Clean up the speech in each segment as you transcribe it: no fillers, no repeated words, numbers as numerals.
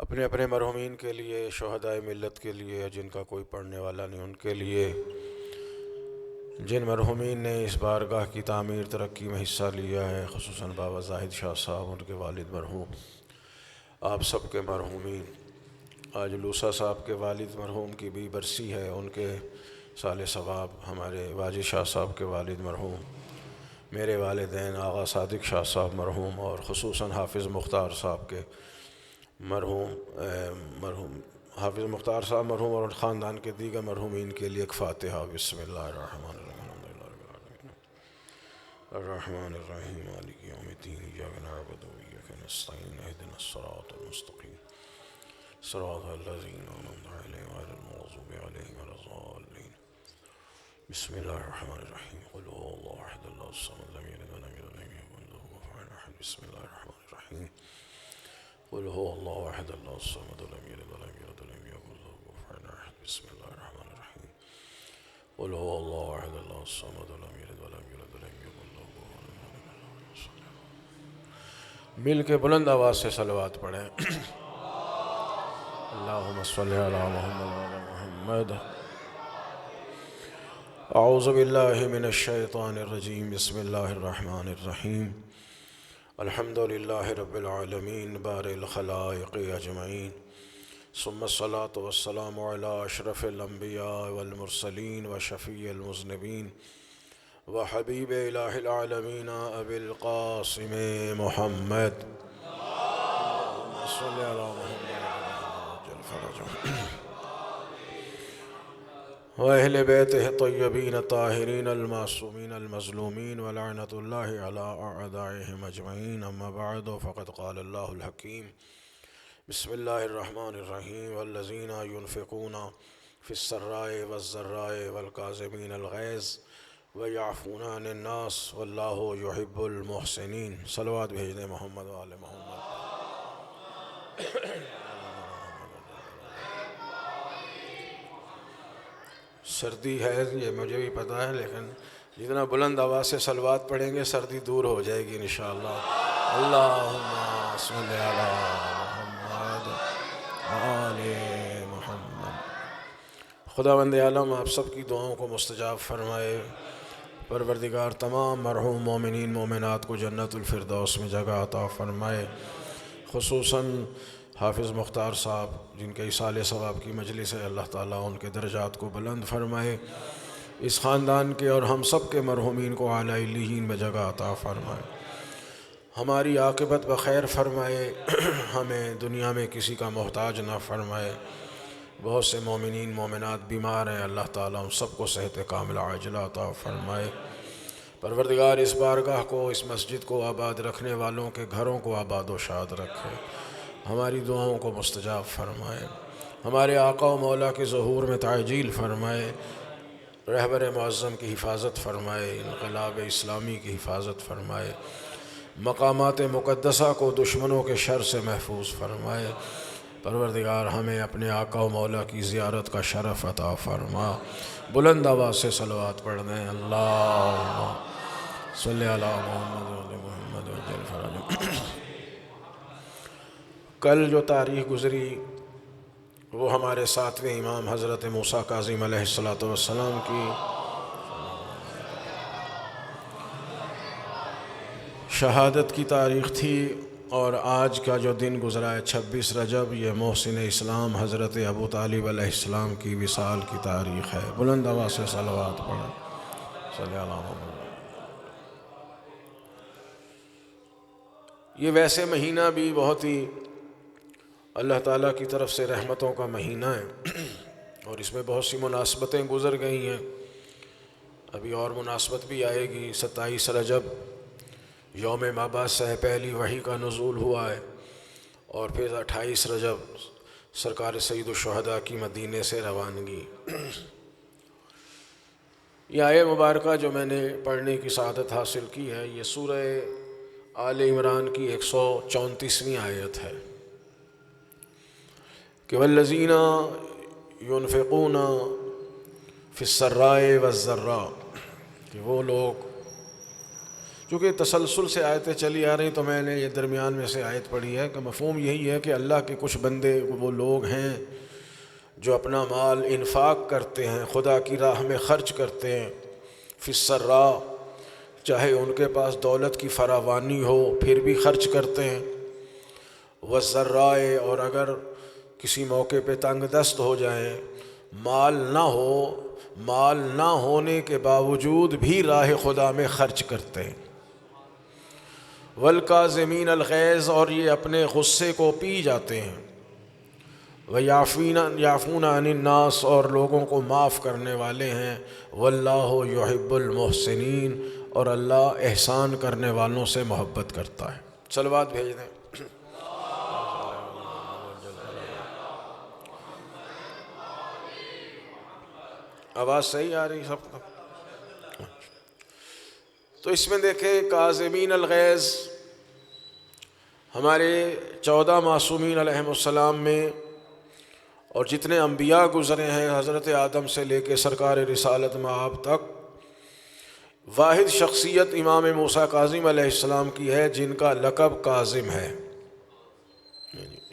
اپنے اپنے مرحومین کے لیے، شہدائے ملت کے لیے، جن کا کوئی پڑھنے والا نہیں ان کے لیے، جن مرحومین نے اس بارگاہ کی تعمیر ترقی میں حصہ لیا ہے، خصوصاً بابا زاہد شاہ صاحب، ان کے والد مرحوم، آپ سب کے مرحومین۔ آج لوسا صاحب کے والد مرحوم کی بھی برسی ہے، ان کے سال ثواب، ہمارے واجد شاہ صاحب کے والد مرحوم، میرے والدین آغا صادق شاہ صاحب مرحوم، اور خصوصاً حافظ مختار صاحب کے مرحوم حافظ مختار صاحب مرحوم اور خاندان کے دیگر مرحومین کے لیے ایک فاتحہ۔ بسم اللہ الرحمن الرحیم، الحمدللہ رب العالمین الرحمن الرحیم مالک یوم الدین، ایاک نعبد و ایاک نستعین، اہدنا الصراط المستقیم صراط الذین انعمت علیہم غیر المغضوب علیہم ولا الضالین۔ بسم اللہ الرحمن الرحیم، قل هو اللہ احد اللہ الصمد لم یلد ولم یولد ولم یکن له کفوا احد۔ بسم اللہ الرحمن الرحیم، قل هو اللہ احد اللہ الصمد لم یلد ولم یولد ولم یکن له کفوا احد۔ بسم اللہ الرحمن الرحیم، قل هو اللہ احد اللہ الصمد لم یلد ولم یولد ولم یکن له کفوا احد۔ مل کے بلند آواز سے صلوات پڑھیں۔ اللہم صلی علی محمد وعلی محمد۔ اعوذ باللہ من الشیطان الرجیم، بسم اللہ الرحمن الرحیم، الحمد للہ رب العالمین بارئ الخلائق اجمعین، ثم الصلاة والسلام علی اشرف الانبیاء والمرسلین وشفیع المذنبین وحبیب الہ العالمین ابی القاسم محمد صلی اللہ علیہ وسلم وأهل بيته الطيبين الطاهرين المعصومين المظلومين ولعنة الله على أعدائهم أجمعين، أما بعد، فقد قال الله الحكيم بسم الله الرحمن الرحيم والذين ينفقون في السراء والضراء والكاظمين الغيظ ويعفون عن الناس والله يحب المحسنين۔ صلوات بھیج دیں محمد وآل محمد۔ سردی ہے، یہ مجھے بھی پتہ ہے، لیکن جتنا بلند آواز سے صلوات پڑھیں گے سردی دور ہو جائے گی انشاءاللہ۔ اللہم صلی علی محمد آل محمد۔ خداوند عالم آپ سب کی دعاؤں کو مستجاب فرمائے۔ پروردگار تمام مرحوم مومنین مومنات کو جنت الفردوس میں جگہ عطا فرمائے، خصوصاً حافظ مختار صاحب جن کے ایصال ثواب کی مجلس ہے، اللہ تعالیٰ ان کے درجات کو بلند فرمائے، اس خاندان کے اور ہم سب کے مرحومین کو اعلیٰ علیین میں جگہ عطا فرمائے، ہماری عاقبت بخیر فرمائے، ہمیں دنیا میں کسی کا محتاج نہ فرمائے۔ بہت سے مومنین مومنات بیمار ہیں، اللہ تعالیٰ ہم سب کو صحت کاملہ عاجلہ عطا فرمائے۔ پروردگار اس بارگاہ کو، اس مسجد کو آباد رکھنے والوں کے گھروں کو آباد و شاد رکھے، ہماری دعاؤں کو مستجاب فرمائے، ہمارے آقا و مولا کے ظہور میں تعجیل فرمائے، رہبر معظم کی حفاظت فرمائے، انقلاب اسلامی کی حفاظت فرمائے، مقامات مقدسہ کو دشمنوں کے شر سے محفوظ فرمائے۔ پروردگار ہمیں اپنے آقا و مولا کی زیارت کا شرف عطا فرما۔ بلند آواز سے صلوات پڑھ دیں۔ اللہم صلی علی محمد وعلی محمد وعجل فرجہ۔ کل جو تاریخ گزری وہ ہمارے ساتویں امام حضرت موسیٰ کاظم علیہ السلام کی شہادت کی تاریخ تھی، اور آج کا جو دن گزرا ہے 26 رجب، یہ محسن اسلام حضرت ابو طالب علیہ السلام کی وصال کی تاریخ ہے۔ بلند آواز سے صلوات پڑھیں۔ صلی اللہ علیہ وسلم۔ یہ ویسے مہینہ بھی بہت ہی اللہ تعالیٰ کی طرف سے رحمتوں کا مہینہ ہے، اور اس میں بہت سی مناسبتیں گزر گئی ہیں، ابھی اور مناسبت بھی آئے گی۔ 27 رجب یوم مابعث ہے، پہلی وحی کا نزول ہوا ہے، اور پھر 28 رجب سرکار سید الشہداء کی مدینے سے روانگی۔ یہ آیہ مبارکہ جو میں نے پڑھنے کی سعادت حاصل کی ہے، یہ سورہ آل عمران کی 134ویں آیت ہے کہ والذین ينفقون فی السراء والضراء، کہ وہ لوگ چونکہ تسلسل سے آیتیں چلی آ رہی تو میں نے یہ درمیان میں سے آیت پڑھی ہے کہ مفہوم یہی ہے کہ اللہ کے کچھ بندے وہ لوگ ہیں جو اپنا مال انفاق کرتے ہیں، خدا کی راہ میں خرچ کرتے ہیں، فی السراء، چاہے ان کے پاس دولت کی فراوانی ہو پھر بھی خرچ کرتے ہیں، والضراء، اور اگر کسی موقع پہ تنگ دست ہو جائیں، مال نہ ہو، مال نہ ہونے کے باوجود بھی راہ خدا میں خرچ کرتے ہیں، والکاظمین الغیظ، اور یہ اپنے غصے کو پی جاتے ہیں، وَيَعْفُونَ عَنِ النَّاسِ، اور لوگوں کو معاف کرنے والے ہیں، وَاللَّهُ يُحِبُّ الْمُحْسِنِينَ، اور اللہ احسان کرنے والوں سے محبت کرتا ہے۔ صلوات بھیج دیں۔ آواز صحیح آ رہی سب کو؟ تو اس میں دیکھیں کاظمین الغیظ، ہمارے 14 معصومین علیہم السلام میں اور جتنے انبیاء گزرے ہیں حضرت آدم سے لے کے سرکار رسالت مآب تک، واحد شخصیت امام موسیٰ کاظم علیہ السلام کی ہے جن کا لقب کاظم ہے۔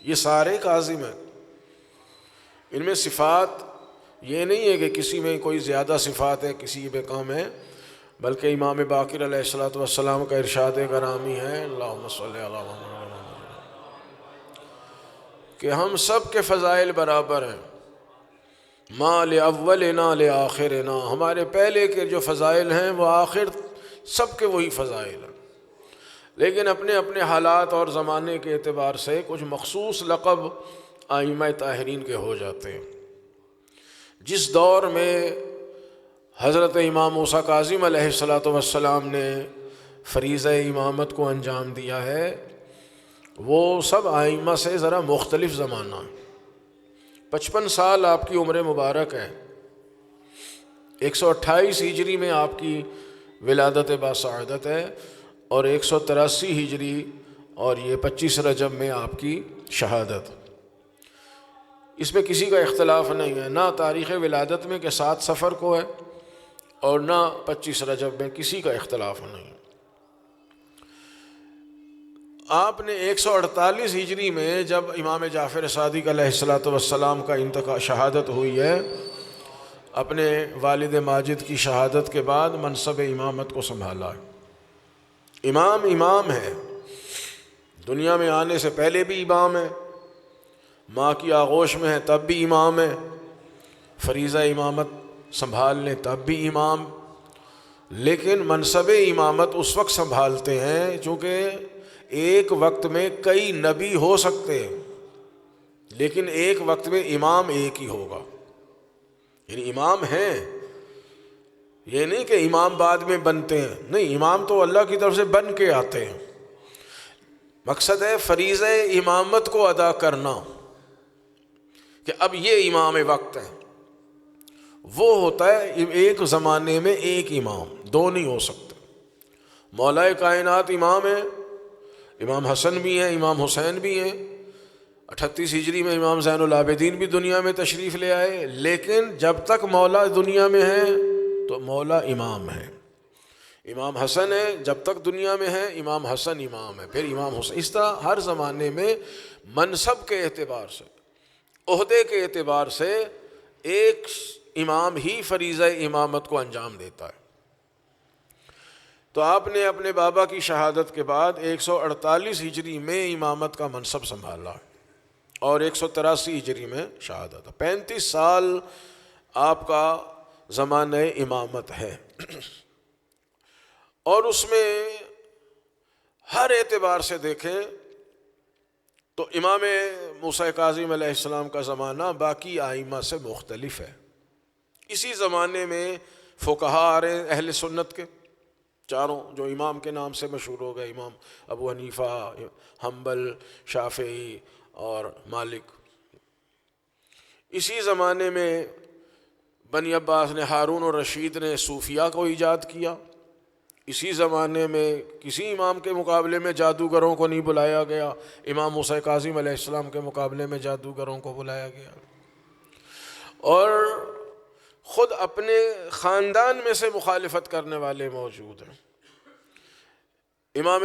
یہ سارے کاظم ہیں، ان میں صفات یہ نہیں ہے کہ کسی میں کوئی زیادہ صفات ہے کسی میں کم ہے، بلکہ امام باقر علیہ السلام کا ارشاد گرامی ہے، اللہم صلی علی محمد، کہ ہم سب کے فضائل برابر ہیں، ما لأولنا لآخرنا، ہمارے پہلے کے جو فضائل ہیں وہ آخر سب کے وہی فضائل ہیں، لیکن اپنے اپنے حالات اور زمانے کے اعتبار سے کچھ مخصوص لقب ائمہ طاہرین کے ہو جاتے ہیں۔ جس دور میں حضرت امام موسیٰ کاظم علیہ السلام نے فریضہ امامت کو انجام دیا ہے، وہ سب ائمہ سے ذرا مختلف زمانہ ہے۔ 55 سال آپ کی عمر مبارک ہے، 128 ہجری میں آپ کی ولادت باسعادت ہے، اور 183 ہجری اور یہ 25 رجب میں آپ کی شہادت۔ اس میں کسی کا اختلاف نہیں ہے، نہ تاریخ ولادت میں کہ 7 صفر کو ہے اور نہ 25 رجب میں، کسی کا اختلاف نہیں۔ آپ نے 148 ہجری میں جب امام جعفر صادق علیہ السلام کا شہادت ہوئی ہے، اپنے والد ماجد کی شہادت کے بعد منصب امامت کو سنبھالا ہے۔ امام ہے، دنیا میں آنے سے پہلے بھی امام ہے، ماں کی آغوش میں ہے تب بھی امام ہے، فریضہ امامت سنبھال لیں تب بھی امام، لیکن منصب امامت اس وقت سنبھالتے ہیں چونکہ ایک وقت میں کئی نبی ہو سکتے ہیں، لیکن ایک وقت میں امام ایک ہی ہوگا، یعنی امام ہیں، یہ نہیں کہ امام بعد میں بنتے ہیں، نہیں، امام تو اللہ کی طرف سے بن کے آتے ہیں۔ مقصد ہے فریضہ امامت کو ادا کرنا، کہ اب یہ امام وقت ہے، وہ ہوتا ہے ایک زمانے میں ایک امام، دو نہیں ہو سکتے۔ مولا کائنات امام ہیں، امام حسن بھی ہیں، امام حسین بھی ہیں، 38 ہجری میں امام زین العابدین بھی دنیا میں تشریف لے آئے، لیکن جب تک مولا دنیا میں ہے تو مولا امام ہے۔ امام حسن ہے، جب تک دنیا میں ہے امام حسن امام ہے، پھر امام حسین، اس طرح ہر زمانے میں منصب کے اعتبار سے، عہدے کے اعتبار سے ایک امام ہی فریضہ امامت کو انجام دیتا ہے۔ تو آپ نے اپنے بابا کی شہادت کے بعد 148 ہجری میں امامت کا منصب سنبھالا اور 183 ہجری میں شہادت۔ 35 سال آپ کا زمانہ امامت ہے، اور اس میں ہر اعتبار سے دیکھیں تو امام موسیٰ کاظم علیہ السلام کا زمانہ باقی ائمہ سے مختلف ہے۔ اسی زمانے میں فقہا آ رہے ہیں اہل سنت کے، چاروں جو امام کے نام سے مشہور ہو گئے، امام ابو حنیفہ، حنبل، شافعی اور مالک۔ اسی زمانے میں بنی عباس نے، ہارون الرشید نے صوفیہ کو ایجاد کیا۔ اسی زمانے میں کسی امام کے مقابلے میں جادوگروں کو نہیں بلایا گیا، امام موسیٰ کاظم علیہ السلام کے مقابلے میں جادوگروں کو بلایا گیا، اور خود اپنے خاندان میں سے مخالفت کرنے والے موجود ہیں۔ امام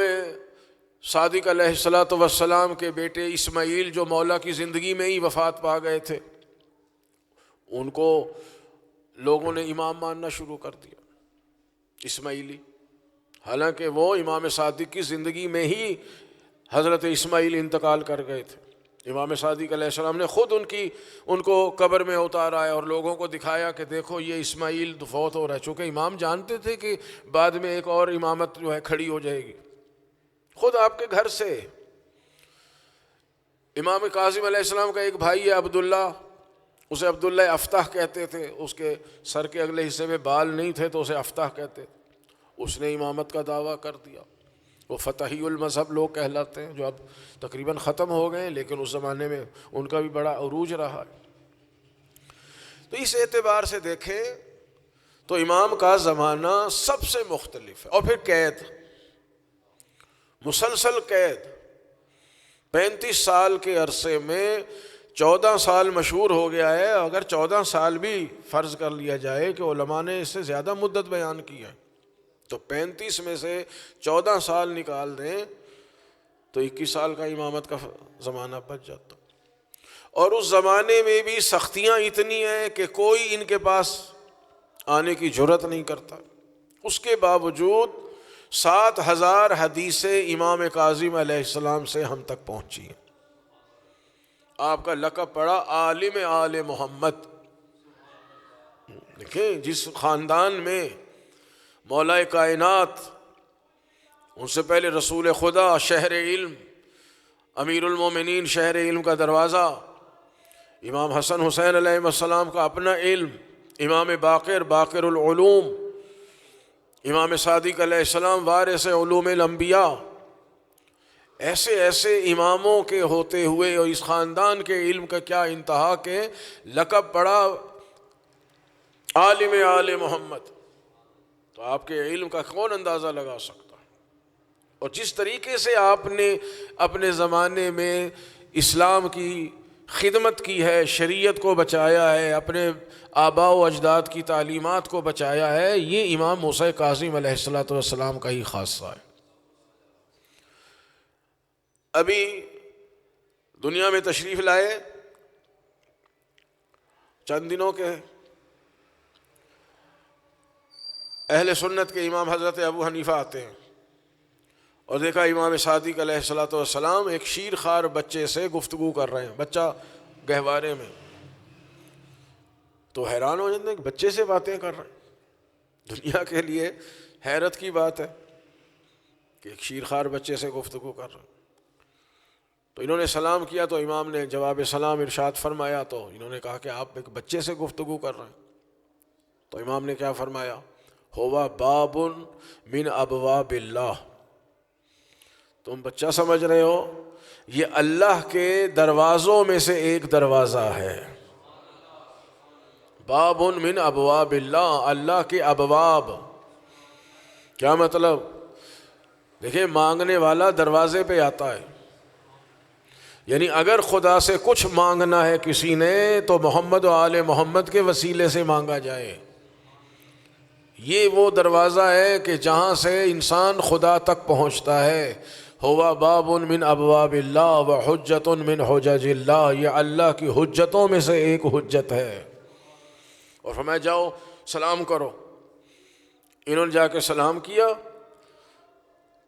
صادق علیہ الصلاۃ والسلام کے بیٹے اسماعیل جو مولا کی زندگی میں ہی وفات پا گئے تھے، ان کو لوگوں نے امام ماننا شروع کر دیا، اسماعیلی، حالانکہ وہ امام صادق کی زندگی میں ہی حضرت اسماعیل انتقال کر گئے تھے۔ امام صادق علیہ السلام نے خود ان کو قبر میں اتارا ہے اور لوگوں کو دکھایا کہ دیکھو یہ اسماعیل فوت ہو رہا ہے، چونکہ امام جانتے تھے کہ بعد میں ایک اور امامت جو ہے کھڑی ہو جائے گی، خود آپ کے گھر سے۔ امام کاظم علیہ السلام کا ایک بھائی ہے عبداللہ، اسے عبداللہ افتح کہتے تھے، اس کے سر کے اگلے حصے میں بال نہیں تھے تو اسے افتح کہتے، اس نے امامت کا دعویٰ کر دیا۔ وہ فتحی المذہب لوگ کہلاتے ہیں، جو اب تقریباً ختم ہو گئے، لیکن اس زمانے میں ان کا بھی بڑا عروج رہا ہے۔ تو اس اعتبار سے دیکھیں تو امام کا زمانہ سب سے مختلف ہے۔ اور پھر قید، مسلسل قید، 35 سال کے عرصے میں 14 سال مشہور ہو گیا ہے، اگر 14 سال بھی فرض کر لیا جائے کہ علماء نے اس سے زیادہ مدت بیان کی ہے، تو 35 میں سے 14 سال نکال دیں تو 21 سال کا امامت کا زمانہ بچ جاتا۔ اور اس زمانے میں بھی سختیاں اتنی ہیں کہ کوئی ان کے پاس آنے کی جرت نہیں کرتا، اس کے باوجود 7000 حدیثیں امام کاظم علیہ السلام سے ہم تک پہنچی ہیں۔ آپ کا لقب پڑا عالم آل محمد۔ دیکھیں جس خاندان میں مولا کائنات، ان سے پہلے رسول خدا، شہر علم، امیر المومنین، شہر علم کا دروازہ، امام حسن حسین علیہ السلام کا اپنا علم، امام باقر، باقر العلوم، امام صادق علیہ السلام وارث علوم الانبیاء، ایسے اماموں کے ہوتے ہوئے اور اس خاندان کے علم کا کیا انتہا کہ لقب پڑا عالم آل محمد۔ تو آپ کے علم کا کون اندازہ لگا سکتا ہے؟ اور جس طریقے سے آپ نے اپنے زمانے میں اسلام کی خدمت کی ہے، شریعت کو بچایا ہے، اپنے آباء و اجداد کی تعلیمات کو بچایا ہے، یہ امام موسیٰ کاظم علیہ السلام کا ہی خاصہ ہے۔ ابھی دنیا میں تشریف لائے، چند دنوں کے، اہل سنت کے امام حضرت ابو حنیفہ آتے ہیں اور دیکھا امام صادق علیہ السلام ایک شیر خوار بچے سے گفتگو کر رہے ہیں، بچہ گہوارے میں، تو حیران ہو جاتے ہیں کہ بچے سے باتیں کر رہے ہیں۔ دنیا کے لیے حیرت کی بات ہے کہ ایک شیر خوار بچے سے گفتگو کر رہے ہیں۔ تو انہوں نے سلام کیا تو امام نے جواب سلام ارشاد فرمایا، تو انہوں نے کہا کہ آپ ایک بچے سے گفتگو کر رہے ہیں۔ تو امام نے کیا فرمایا؟ ہوا باب من ابواب اللہ، تم بچہ سمجھ رہے ہو، یہ اللہ کے دروازوں میں سے ایک دروازہ ہے۔ باب من ابواب اللہ، اللہ کے ابواب، کیا مطلب؟ دیکھیں مانگنے والا دروازے پہ آتا ہے، یعنی اگر خدا سے کچھ مانگنا ہے کسی نے تو محمد و آل محمد کے وسیلے سے مانگا جائے۔ یہ وہ دروازہ ہے کہ جہاں سے انسان خدا تک پہنچتا ہے۔ ہوا باب من ابواب اللہ و حجت من حجج اللہ، یہ اللہ کی حجتوں میں سے ایک حجت ہے۔ اور فرمایا جاؤ سلام کرو۔ انہوں نے جا کے سلام کیا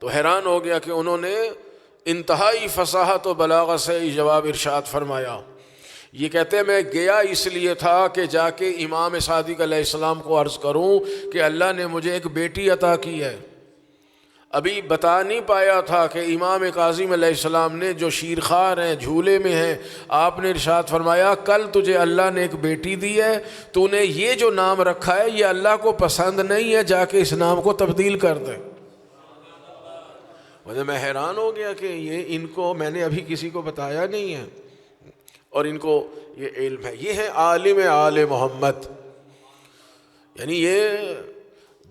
تو حیران ہو گیا کہ انہوں نے انتہائی فصاحت و بلاغت سے جواب ارشاد فرمایا۔ یہ کہتے ہیں میں گیا اس لیے تھا کہ جا کے امام صادق علیہ السلام کو عرض کروں کہ اللہ نے مجھے ایک بیٹی عطا کی ہے۔ ابھی بتا نہیں پایا تھا کہ امام کاظم علیہ السلام نے جو شیرخوار ہیں، جھولے میں ہیں، آپ نے ارشاد فرمایا کل تجھے اللہ نے ایک بیٹی دی ہے، تو نے یہ جو نام رکھا ہے یہ اللہ کو پسند نہیں ہے، جا کے اس نام کو تبدیل کر دے۔ میں حیران ہو گیا کہ یہ ان کو میں نے ابھی کسی کو بتایا نہیں ہے اور ان کو یہ علم ہے۔ یہ ہے عالم آل محمد، یعنی یہ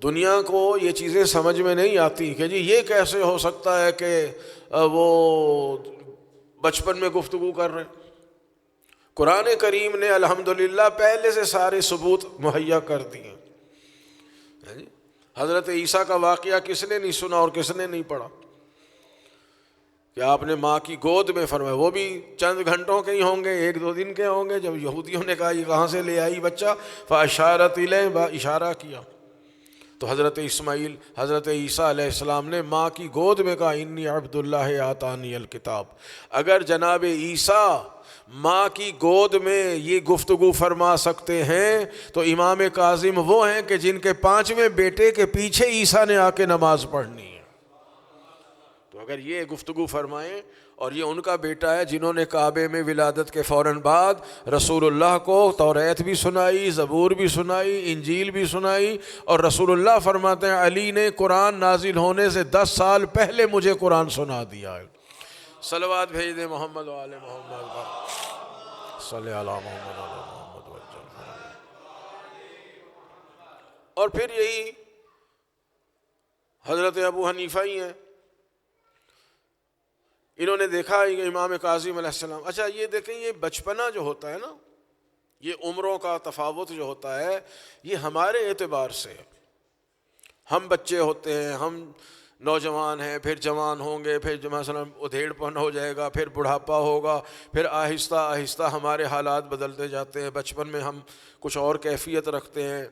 دنیا کو یہ چیزیں سمجھ میں نہیں آتی کہ جی یہ کیسے ہو سکتا ہے کہ وہ بچپن میں گفتگو کر رہے ہیں۔ قرآن کریم نے الحمدللہ پہلے سے سارے ثبوت مہیا کر دیے۔ حضرت عیسیٰ کا واقعہ کس نے نہیں سنا اور کس نے نہیں پڑھا کہ آپ نے ماں کی گود میں فرمایا، وہ بھی چند گھنٹوں کے ہی ہوں گے، 1-2 دن کے ہوں گے، جب یہودیوں نے کہا یہ کہاں سے لے آئی بچہ، فاشارت الیہ، اشارہ کیا، تو حضرت اسماعیل، حضرت عیسیٰ علیہ السلام نے ماں کی گود میں کہا انی عبد اللہ آتانی الکتاب۔ اگر جناب عیسیٰ ماں کی گود میں یہ گفتگو فرما سکتے ہیں تو امام کاظم وہ ہیں کہ جن کے 5ویں بیٹے کے پیچھے عیسیٰ نے آ کے نماز پڑھنی ہے، تو اگر یہ گفتگو فرمائیں، اور یہ ان کا بیٹا ہے جنہوں نے کعبے میں ولادت کے فوراً بعد رسول اللہ کو توریت بھی سنائی، زبور بھی سنائی، انجیل بھی سنائی، اور رسول اللہ فرماتے ہیں علی نے قرآن نازل ہونے سے 10 سال پہلے مجھے قرآن سنا دیا ہے۔ صلوات بھیج دیں محمد و آل محمد پر، صلی علی محمد و آل محمد وسلم۔ اور پھر یہی حضرت ابو حنیفہ ہی ہیں، انہوں نے دیکھا امام کاظم علیہ السلام، اچھا یہ دیکھیں یہ بچپنا جو ہوتا ہے نا، یہ عمروں کا تفاوت جو ہوتا ہے، یہ ہمارے اعتبار سے، ہم بچے ہوتے ہیں، ہم نوجوان ہیں، پھر جوان ہوں گے، پھر مثلا ادھیڑ پن ہو جائے گا، پھر بڑھاپا ہوگا، پھر آہستہ آہستہ ہمارے حالات بدلتے جاتے ہیں۔ بچپن میں ہم کچھ اور کیفیت رکھتے ہیں،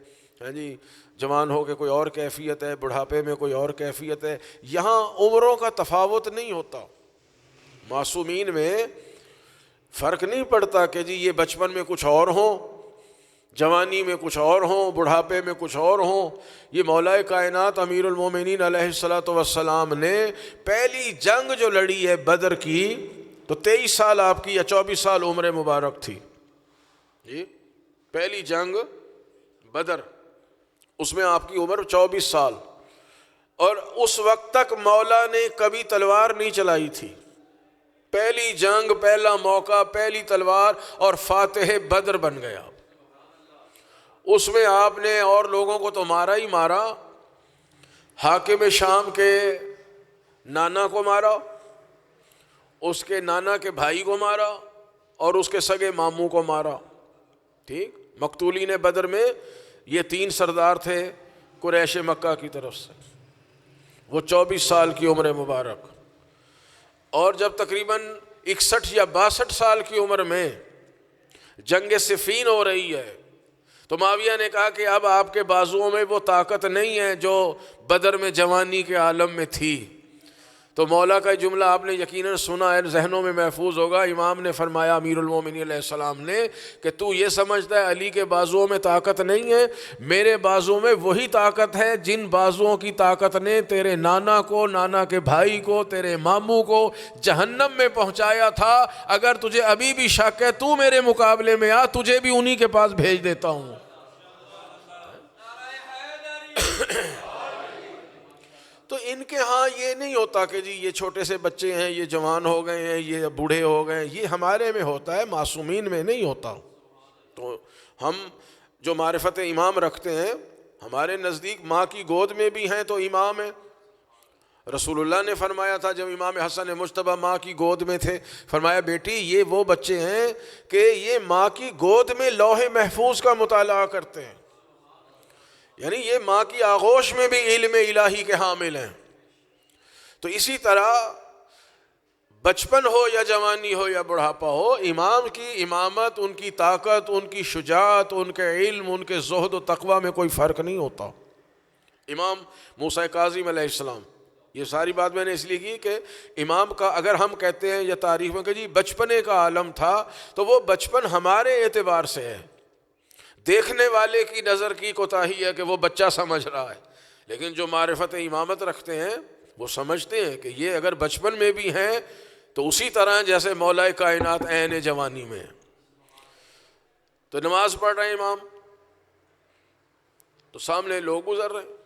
ہاں جی، جوان ہو کے کوئی اور کیفیت ہے، بڑھاپے میں کوئی اور کیفیت ہے۔ یہاں عمروں کا تفاوت نہیں ہوتا، معصومین میں فرق نہیں پڑتا کہ جی یہ بچپن میں کچھ اور ہوں، جوانی میں کچھ اور ہوں، بڑھاپے میں کچھ اور ہوں۔ یہ مولا کائنات امیر المومنین علیہ الصلوۃ والسلام نے پہلی جنگ جو لڑی ہے بدر کی، تو 23 سال آپ کی یا 24 سال عمر مبارک تھی، جی پہلی جنگ بدر، اس میں آپ کی عمر 24 سال، اور اس وقت تک مولا نے کبھی تلوار نہیں چلائی تھی۔ پہلی جنگ، پہلا موقع، پہلی تلوار، اور فاتح بدر بن گیا۔ اس میں آپ نے اور لوگوں کو تو مارا ہی مارا، حاکم شام کے نانا کو مارا، اس کے نانا کے بھائی کو مارا، اور اس کے سگے ماموں کو مارا، ٹھیک۔ مقتولین بدر میں یہ 3 سردار تھے قریش مکہ کی طرف سے، وہ 24 سال کی عمر مبارک، اور جب تقریباً 61 یا 62 سال کی عمر میں جنگ صفین ہو رہی ہے، تو معاویہ نے کہا کہ اب آپ کے بازوؤں میں وہ طاقت نہیں ہے جو بدر میں جوانی کے عالم میں تھی۔ تو مولا کا جملہ آپ نے یقیناً سنا ہے، ذہنوں میں محفوظ ہوگا۔ امام نے فرمایا امیر المومنین علیہ السلام نے کہ تو یہ سمجھتا ہے علی کے بازوؤں میں طاقت نہیں ہے، میرے بازوؤں میں وہی طاقت ہے جن بازوؤں کی طاقت نے تیرے نانا کو، نانا کے بھائی کو، تیرے ماموں کو جہنم میں پہنچایا تھا۔ اگر تجھے ابھی بھی شک ہے تو میرے مقابلے میں آ، تجھے بھی انہی کے پاس بھیج دیتا ہوں۔ تو ان کے ہاں یہ نہیں ہوتا کہ جی یہ چھوٹے سے بچے ہیں، یہ جوان ہو گئے ہیں، یہ بوڑھے ہو گئے ہیں، یہ ہمارے میں ہوتا ہے، معصومین میں نہیں ہوتا۔ تو ہم جو معرفت امام رکھتے ہیں، ہمارے نزدیک ماں کی گود میں بھی ہیں تو امام ہیں۔ رسول اللہ نے فرمایا تھا جب امام حسن مجتبیٰ ماں کی گود میں تھے، فرمایا بیٹی یہ وہ بچے ہیں کہ یہ ماں کی گود میں لوح محفوظ کا مطالعہ کرتے ہیں، یعنی یہ ماں کی آغوش میں بھی علم الہی کے حامل ہیں۔ تو اسی طرح بچپن ہو یا جوانی ہو یا بڑھاپا ہو، امام کی امامت، ان کی طاقت، ان کی شجاعت، ان کے علم، ان کے زہد و تقوی میں کوئی فرق نہیں ہوتا۔ امام موسیٰ کاظم علیہ السلام، یہ ساری بات میں نے اس لیے کی کہ امام کا اگر ہم کہتے ہیں یا تاریخ میں کہ جی بچپنے کا عالم تھا، تو وہ بچپن ہمارے اعتبار سے ہے، دیکھنے والے کی نظر کی کوتاہی ہے کہ وہ بچہ سمجھ رہا ہے، لیکن جو معرفت امامت رکھتے ہیں وہ سمجھتے ہیں کہ یہ اگر بچپن میں بھی ہیں تو اسی طرح جیسے مولا کائنات عین جوانی میں۔ تو نماز پڑھ رہے ہیں امام، تو سامنے لوگ گزر رہے ہیں،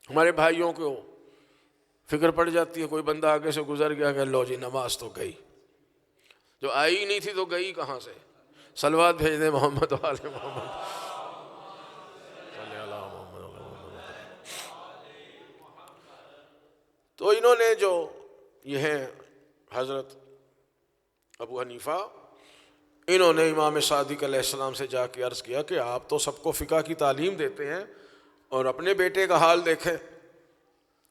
ہمارے بھائیوں کو فکر پڑ جاتی ہے، کوئی بندہ آگے سے گزر گیا کہ لو جی نماز تو گئی، جو آئی ہی نہیں تھی تو گئی کہاں سے؟ صلوات بھیج دیں محمد و آل محمد۔ تو انہوں نے جو یہ ہیں حضرت ابو حنیفہ، انہوں نے امام صادق علیہ السلام سے جا کے عرض کیا کہ آپ تو سب کو فقہ کی تعلیم دیتے ہیں، اور اپنے بیٹے کا حال دیکھیں.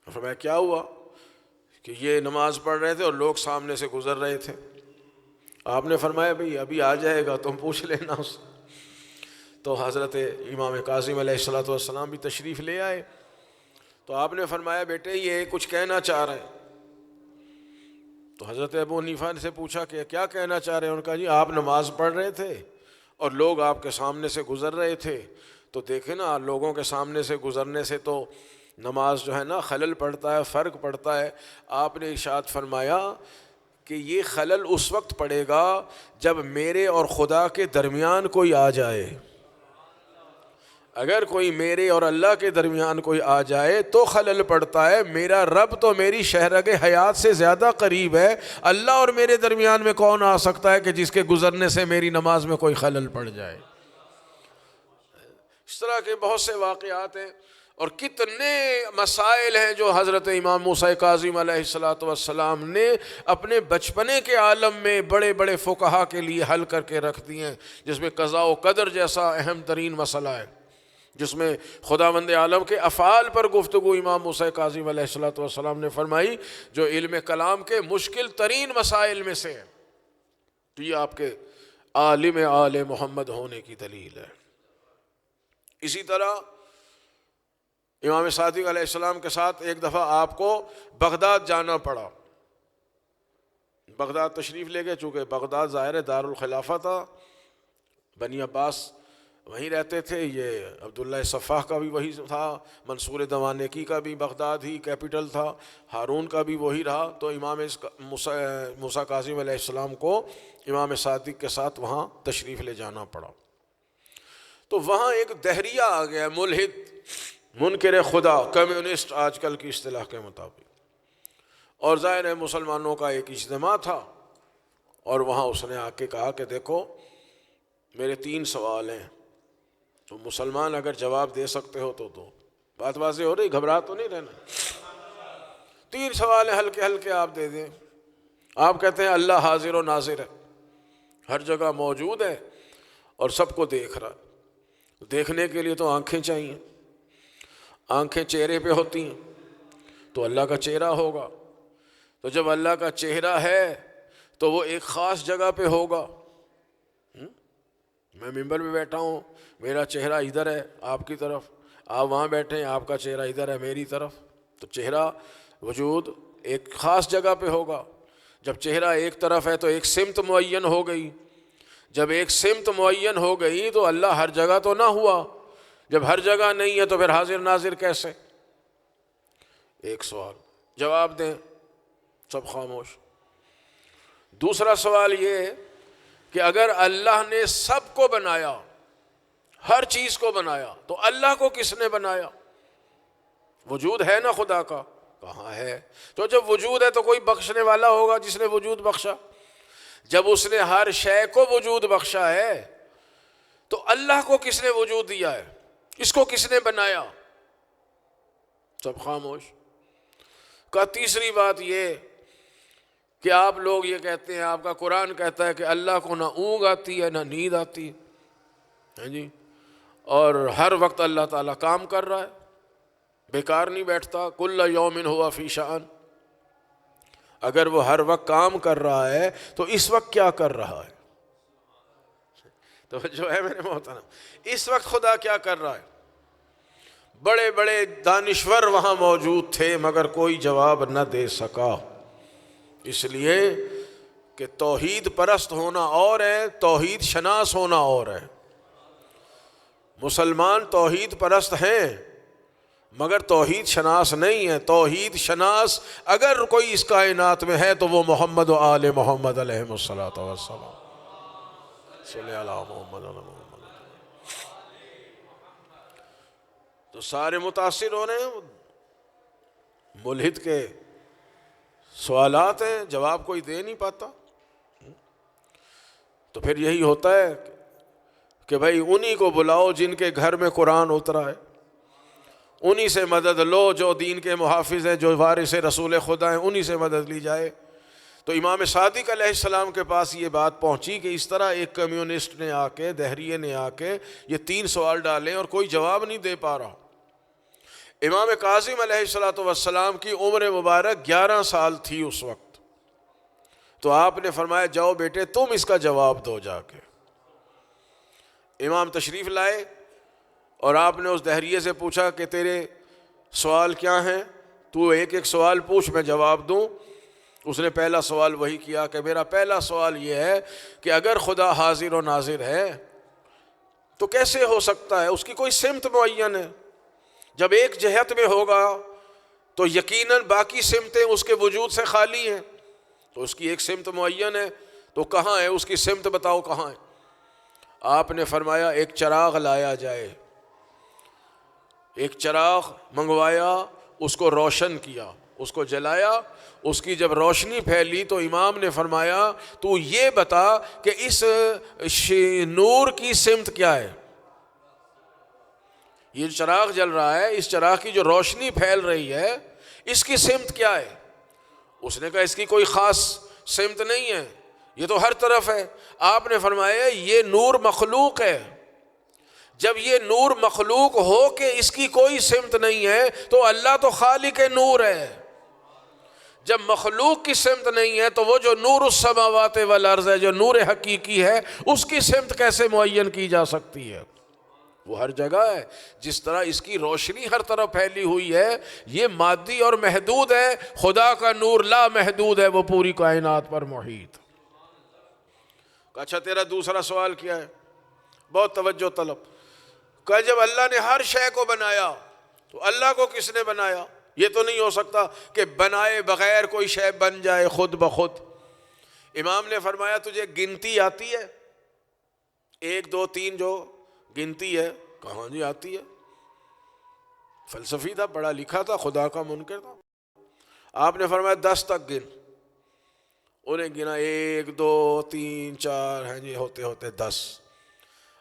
فرمایا کیا ہوا؟ کہ یہ نماز پڑھ رہے تھے اور لوگ سامنے سے گزر رہے تھے. آپ نے فرمایا بھئی ابھی آ جائے گا تم پوچھ لینا اس. تو حضرت امام کاظم علیہ السلام بھی تشریف لے آئے. تو آپ نے فرمایا بیٹے یہ کچھ کہنا چاہ رہے ہیں. تو حضرت ابو حنیفہ سے پوچھا کہ کیا کہنا چاہ رہے ہیں؟ ان کا جی آپ نماز پڑھ رہے تھے اور لوگ آپ کے سامنے سے گزر رہے تھے. تو دیکھیں نا لوگوں کے سامنے سے گزرنے سے تو نماز جو ہے نا خلل پڑتا ہے، فرق پڑتا ہے. آپ نے ارشاد فرمایا کہ یہ خلل اس وقت پڑے گا جب میرے اور خدا کے درمیان کوئی آ جائے. اگر کوئی میرے اور اللہ کے درمیان کوئی آ جائے تو خلل پڑتا ہے. میرا رب تو میری شہرگ حیات سے زیادہ قریب ہے. اللہ اور میرے درمیان میں کون آ سکتا ہے کہ جس کے گزرنے سے میری نماز میں کوئی خلل پڑ جائے؟ اس طرح کے بہت سے واقعات ہیں اور کتنے مسائل ہیں جو حضرت امام موسیٰ کاظم علیہ السلام نے اپنے بچپنے کے عالم میں بڑے بڑے فقہا کے لیے حل کر کے رکھ دیے ہیں، جس میں قضاء و قدر جیسا اہم ترین مسئلہ ہے، جس میں خداوند عالم کے افعال پر گفتگو امام موسیٰ کاظم علیہ السلام نے فرمائی، جو علم کلام کے مشکل ترین مسائل میں سے ہے. تو یہ آپ کے عالم آل محمد ہونے کی دلیل ہے. اسی طرح امام صادق علیہ السلام کے ساتھ ایک دفعہ آپ کو بغداد جانا پڑا. بغداد تشریف لے گئے، چونکہ بغداد ظاہر دار الخلافہ تھا، بنی عباس وہیں رہتے تھے. یہ عبداللہ صفاح کا بھی وہی تھا، منصور دوانیکی کا بھی بغداد ہی کیپٹل تھا، ہارون کا بھی وہی رہا. تو امام موسیٰ کاظم علیہ السلام کو امام صادق کے ساتھ وہاں تشریف لے جانا پڑا. تو وہاں ایک دہریہ آ گیا، ملحد، منکر خدا، کمیونسٹ آج کل کی اصطلاح کے مطابق. اور ظاہر ہے مسلمانوں کا ایک اجتماع تھا، اور وہاں اس نے آ کے کہا کہ دیکھو میرے 3 سوال ہیں، تو مسلمان اگر جواب دے سکتے ہو تو دو. بات واضح ہو رہی، گھبرا تو نہیں رہنا. 3 سوال ہیں، ہلکے ہلکے آپ دے دیں. آپ کہتے ہیں اللہ حاضر و ناظر ہے، ہر جگہ موجود ہے اور سب کو دیکھ رہا ہے. دیکھنے کے لیے تو آنکھیں چاہیے، آنکھیں چہرے پہ ہوتی ہیں تو اللہ کا چہرہ ہوگا. تو جب اللہ کا چہرہ ہے تو وہ ایک خاص جگہ پہ ہوگا. میں ممبر پہ بیٹھا ہوں، میرا چہرہ ادھر ہے آپ کی طرف، آپ وہاں بیٹھے ہیں آپ کا چہرہ ادھر ہے میری طرف. تو چہرہ وجود ایک خاص جگہ پہ ہوگا. جب چہرہ ایک طرف ہے تو ایک سمت معین ہو گئی. جب ایک سمت معین ہو گئی تو اللہ ہر جگہ تو نہ ہوا. جب ہر جگہ نہیں ہے تو پھر حاضر ناظر کیسے؟ ایک سوال، جواب دیں. سب خاموش. دوسرا سوال یہ ہے کہ اگر اللہ نے سب کو بنایا، ہر چیز کو بنایا، تو اللہ کو کس نے بنایا؟ وجود ہے نا خدا کا؟ کہاں ہے؟ تو جب وجود ہے تو کوئی بخشنے والا ہوگا جس نے وجود بخشا. جب اس نے ہر شے کو وجود بخشا ہے تو اللہ کو کس نے وجود دیا ہے؟ اس کو کس نے بنایا؟ سب خاموش. کا تیسری بات یہ کہ آپ لوگ یہ کہتے ہیں، آپ کا قرآن کہتا ہے کہ اللہ کو نہ اونگ آتی ہے نہ نیند آتی ہے جی، اور ہر وقت اللہ تعالیٰ کام کر رہا ہے، بیکار نہیں بیٹھتا. کل یوم ہوا فی شأن. اگر وہ ہر وقت کام کر رہا ہے تو اس وقت کیا کر رہا ہے؟ تو جو ہے میرے محترم، اس وقت خدا کیا کر رہا ہے؟ بڑے بڑے دانشور وہاں موجود تھے مگر کوئی جواب نہ دے سکا، اس لیے کہ توحید پرست ہونا اور ہے، توحید شناس ہونا اور ہے. مسلمان توحید پرست ہیں مگر توحید شناس نہیں ہے. توحید شناس اگر کوئی اس کائنات میں ہے تو وہ محمد و آل محمد علیہ الصلوۃ والسلام. صلی اللہ محمد علیہ محمد. تو سارے متاثر ہو رہے ہیں. ملحد کے سوالات ہیں، جواب کوئی دے نہیں پاتا. تو پھر یہی ہوتا ہے کہ بھائی انہی کو بلاؤ جن کے گھر میں قرآن اترا ہے، انہی سے مدد لو جو دین کے محافظ ہیں، جو وارث رسول خدا ہیں، انہی سے مدد لی جائے. تو امام صادق علیہ السلام کے پاس یہ بات پہنچی کہ اس طرح ایک کمیونسٹ نے آ کے، دہریے نے آ کے یہ 3 سوال ڈالے اور کوئی جواب نہیں دے پا رہا. امام کاظم علیہ الصلوۃ والسلام کی عمر مبارک 11 سال تھی اس وقت، تو آپ نے فرمایا جاؤ بیٹے تم اس کا جواب دو جا کے۔ امام تشریف لائے اور آپ نے اس دہریے سے پوچھا کہ تیرے سوال کیا ہیں، تو ایک ایک سوال پوچھ میں جواب دوں۔ اس نے پہلا سوال وہی کیا کہ میرا پہلا سوال یہ ہے کہ اگر خدا حاضر و ناظر ہے تو کیسے ہو سکتا ہے، اس کی کوئی سمت معین ہے؟ جب ایک جہت میں ہوگا تو یقیناً باقی سمتیں اس کے وجود سے خالی ہیں، تو اس کی ایک سمت معین ہے، تو کہاں ہے اس کی سمت، بتاؤ کہاں ہے؟ آپ نے فرمایا ایک چراغ لایا جائے، ایک چراغ منگوایا، اس کو روشن کیا، اس کو جلایا، اس کی جب روشنی پھیلی تو امام نے فرمایا تو یہ بتا کہ اس نور کی سمت کیا ہے؟ یہ چراغ جل رہا ہے، اس چراغ کی جو روشنی پھیل رہی ہے اس کی سمت کیا ہے؟ اس نے کہا اس کی کوئی خاص سمت نہیں ہے، یہ تو ہر طرف ہے۔ آپ نے فرمایا یہ نور مخلوق ہے، جب یہ نور مخلوق ہو کہ اس کی کوئی سمت نہیں ہے تو اللہ تو خالق نور ہے۔ جب مخلوق کی سمت نہیں ہے تو وہ جو نور السماوات والارض ہے، جو نور حقیقی ہے، اس کی سمت کیسے معین کی جا سکتی ہے؟ وہ ہر جگہ ہے۔ جس طرح اس کی روشنی ہر طرف پھیلی ہوئی ہے، یہ مادی اور محدود ہے، خدا کا نور لا محدود ہے، وہ پوری کائنات پر محیط۔ اچھا تیرا دوسرا سوال کیا ہے؟ بہت توجہ طلب۔ کہ جب اللہ نے ہر شے کو بنایا تو اللہ کو کس نے بنایا؟ یہ تو نہیں ہو سکتا کہ بنائے بغیر کوئی شے بن جائے خود بخود۔ امام نے فرمایا تجھے گنتی آتی ہے؟ 1 2 3 جو گنتی ہے، کہاں جی آتی ہے؟ فلسفی تھا، پڑھا لکھا تھا، خدا کا منکر تھا۔ آپ نے فرمایا 10 تک گن۔ انہیں گنا 1 2 3 4 ہیں جی، ہوتے ہوتے 10۔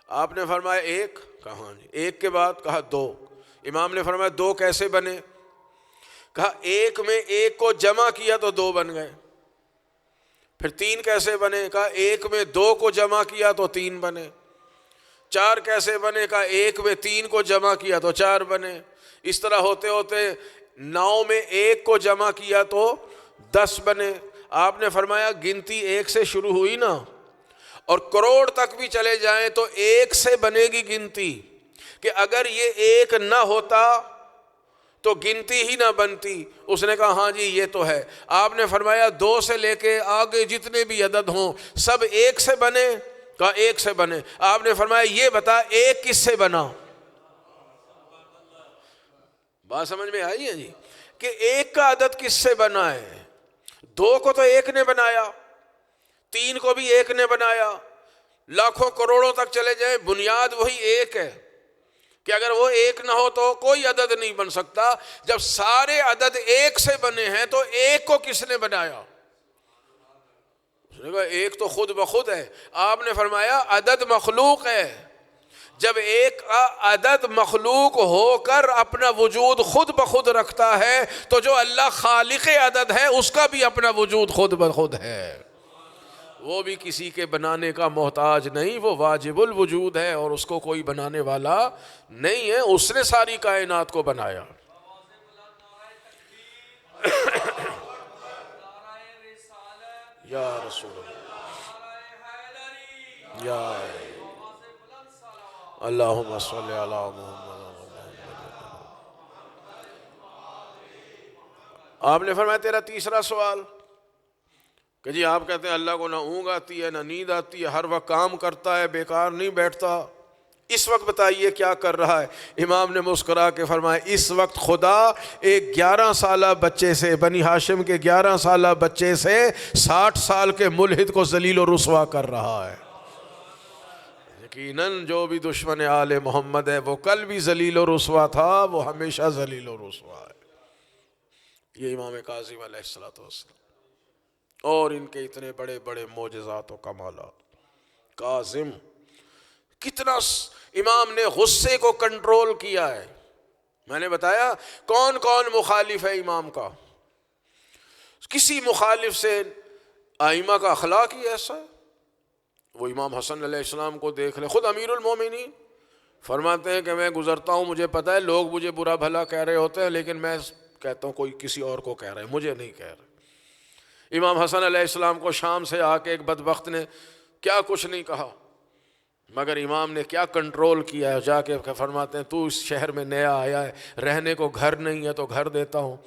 آپ نے فرمایا 1، کہاں جی 1 کے بعد کہا 2۔ امام نے فرمایا 2 کیسے بنے؟ کہا 1 میں 1 کو جمع کیا تو 2 بن گئے۔ پھر 3 کیسے بنے؟ کہا 1 میں 2 کو جمع کیا تو 3 بنے۔ 4 کیسے بنے؟ کہا 1 میں 3 کو جمع کیا تو 4 بنے۔ اس طرح ہوتے ہوتے 9 میں 1 کو جمع کیا تو 10 بنے۔ آپ نے فرمایا گنتی 1 سے شروع ہوئی نا، اور کروڑ تک بھی چلے جائیں تو 1 سے بنے گی گنتی، کہ اگر یہ 1 نہ ہوتا تو گنتی ہی نہ بنتی۔ اس نے کہا ہاں جی یہ تو ہے۔ آپ نے فرمایا 2 سے لے کے آگے جتنے بھی عدد ہوں سب 1 سے بنے؟ کہا 1 سے بنے۔ آپ نے فرمایا یہ بتا 1 کس سے بنا؟ بات سمجھ میں آئی ہے جی؟ کہ 1 کا عدد کس سے بنا ہے؟ 2 کو تو 1 نے بنایا، 3 کو بھی 1 نے بنایا، لاکھوں کروڑوں تک چلے جائیں بنیاد وہی 1 ہے، کہ اگر وہ 1 نہ ہو تو کوئی عدد نہیں بن سکتا۔ جب سارے عدد 1 سے بنے ہیں تو 1 کو کس نے بنایا؟ اس نے کہا 1 تو خود بخود ہے۔ آپ نے فرمایا عدد مخلوق ہے۔ جب ایک عدد مخلوق ہو کر اپنا وجود خود بخود رکھتا ہے تو جو اللہ خالق عدد ہے اس کا بھی اپنا وجود خود بخود ہے، وہ بھی کسی کے بنانے کا محتاج نہیں، وہ واجب الوجود ہے اور اس کو کوئی بنانے والا نہیں ہے، اس نے ساری کائنات کو بنایا۔ یا رسول اللہ، یا اللہم صلی علی محمد۔ آپ نے فرمایا تیرا تیسرا سوال کہ جی آپ کہتے ہیں اللہ کو نہ اونگ آتی ہے نہ نیند آتی ہے، ہر وقت کام کرتا ہے، بیکار نہیں بیٹھتا، اس وقت بتائیے کیا کر رہا ہے؟ امام نے مسکرا کے فرمایا اس وقت خدا ایک 11 سالہ بچے سے، بنی ہاشم کے 11 سالہ بچے سے 60 سال کے ملحد کو ذلیل و رسوا کر رہا ہے۔ یقیناً جو بھی دشمن آل محمد ہے وہ کل بھی ذلیل و رسوا تھا، وہ ہمیشہ ذلیل و رسوا ہے۔ یہ امام کاظم علیہ السلام اور ان کے اتنے بڑے بڑے معجزات و کمالات۔ کاظم کتنا امام نے غصے کو کنٹرول کیا ہے۔ میں نے بتایا کون کون مخالف ہے امام کا، کسی مخالف سے ائمہ کا اخلاق ہی ایسا ہے۔ وہ امام حسن علیہ السلام کو دیکھ لیں، خود امیر المومنین فرماتے ہیں کہ میں گزرتا ہوں، مجھے پتہ ہے لوگ مجھے برا بھلا کہہ رہے ہوتے ہیں، لیکن میں کہتا ہوں کوئی کسی اور کو کہہ رہے ہیں، مجھے نہیں کہہ رہے۔ امام حسن علیہ السلام کو شام سے آ کے ایک بدبخت نے کیا کچھ نہیں کہا، مگر امام نے کیا کنٹرول کیا ہے، جا کے فرماتے ہیں تو اس شہر میں نیا آیا ہے، رہنے کو گھر نہیں ہے تو گھر دیتا ہوں،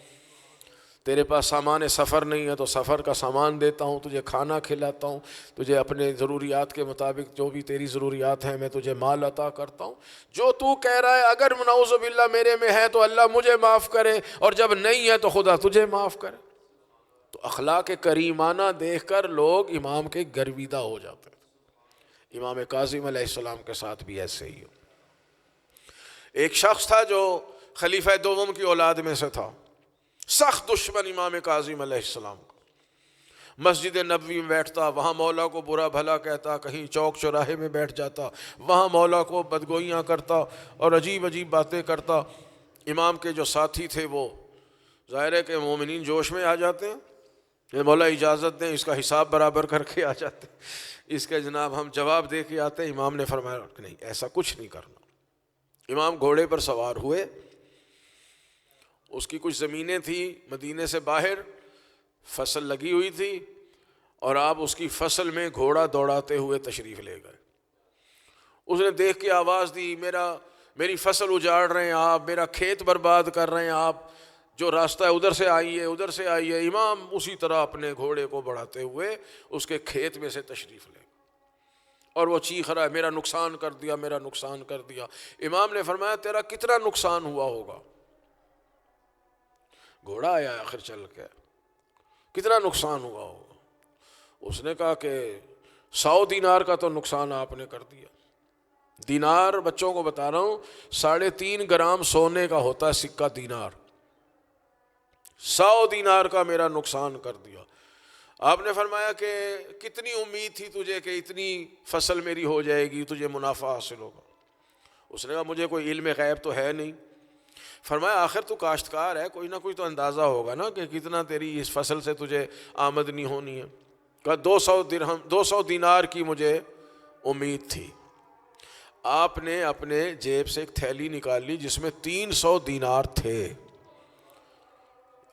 تیرے پاس سامان سفر نہیں ہے تو سفر کا سامان دیتا ہوں، تجھے کھانا کھلاتا ہوں، تجھے اپنے ضروریات کے مطابق جو بھی تیری ضروریات ہیں میں تجھے مال عطا کرتا ہوں، جو تو کہہ رہا ہے اگر نعوذ باللہ میرے میں ہے تو اللہ مجھے معاف کرے، اور جب نہیں ہے تو خدا تجھے معاف کرے۔ تو اخلاق کریمانہ دیکھ کر لوگ امام کے گرویدہ ہو جاتے ہیں۔ امام کاظم علیہ السلام کے ساتھ بھی ایسے ہی ہو۔ ایک شخص تھا جو خلیفہ دوم کی اولاد میں سے تھا، سخت دشمن امام کاظم علیہ السلام کا، مسجد نبوی میں بیٹھتا، وہاں مولا کو برا بھلا کہتا، کہیں چوک چوراہے میں بیٹھ جاتا، وہاں مولا کو بدگوئیاں کرتا اور عجیب عجیب باتیں کرتا۔ امام کے جو ساتھی تھے وہ ظاہر ہے کہ مومنین جوش میں آ جاتے ہیں، کہ مولا اجازت دیں، اس کا حساب برابر کر کے آ جاتے ہیں، اس کا جناب ہم جواب دے کے آتے ہیں۔ امام نے فرمایا کہ نہیں، ایسا کچھ نہیں کرنا۔ امام گھوڑے پر سوار ہوئے، اس کی کچھ زمینیں تھیں مدینے سے باہر، فصل لگی ہوئی تھی، اور آپ اس کی فصل میں گھوڑا دوڑاتے ہوئے تشریف لے گئے۔ اس نے دیکھ کے آواز دی، میری فصل اجاڑ رہے ہیں آپ، میرا کھیت برباد کر رہے ہیں آپ، جو راستہ ہے ادھر سے آئیے، ادھر سے آئیے۔ امام اسی طرح اپنے گھوڑے کو بڑھاتے ہوئے اس کے کھیت میں سے تشریف لے گئے، اور وہ چیخ رہا ہے میرا نقصان کر دیا، میرا نقصان کر دیا۔ امام نے فرمایا تیرا کتنا نقصان ہوا ہوگا؟ گھوڑا آیا آخر چل کے، کتنا نقصان ہوا ہوگا؟ اس نے کہا کہ 100 دینار کا تو نقصان آپ نے کر دیا۔ دینار بچوں کو بتا رہا ہوں 3.5 گرام سونے کا ہوتا ہے سکہ دینار، 100 دینار کا میرا نقصان کر دیا۔ آپ نے فرمایا کہ کتنی امید تھی تجھے کہ اتنی فصل میری ہو جائے گی، تجھے منافع حاصل ہوگا؟ اس نے کہا مجھے کوئی علم غیب تو ہے نہیں۔ فرمایا آخر تو کاشتکار ہے، کوئی نہ کوئی تو اندازہ ہوگا نا کہ کتنا تیری اس فصل سے تجھے آمدنی ہونی ہے۔ کہا 200 دینار کی مجھے امید تھی۔ آپ نے اپنے جیب سے ایک تھیلی نکال لی جس میں 300 دینار تھے۔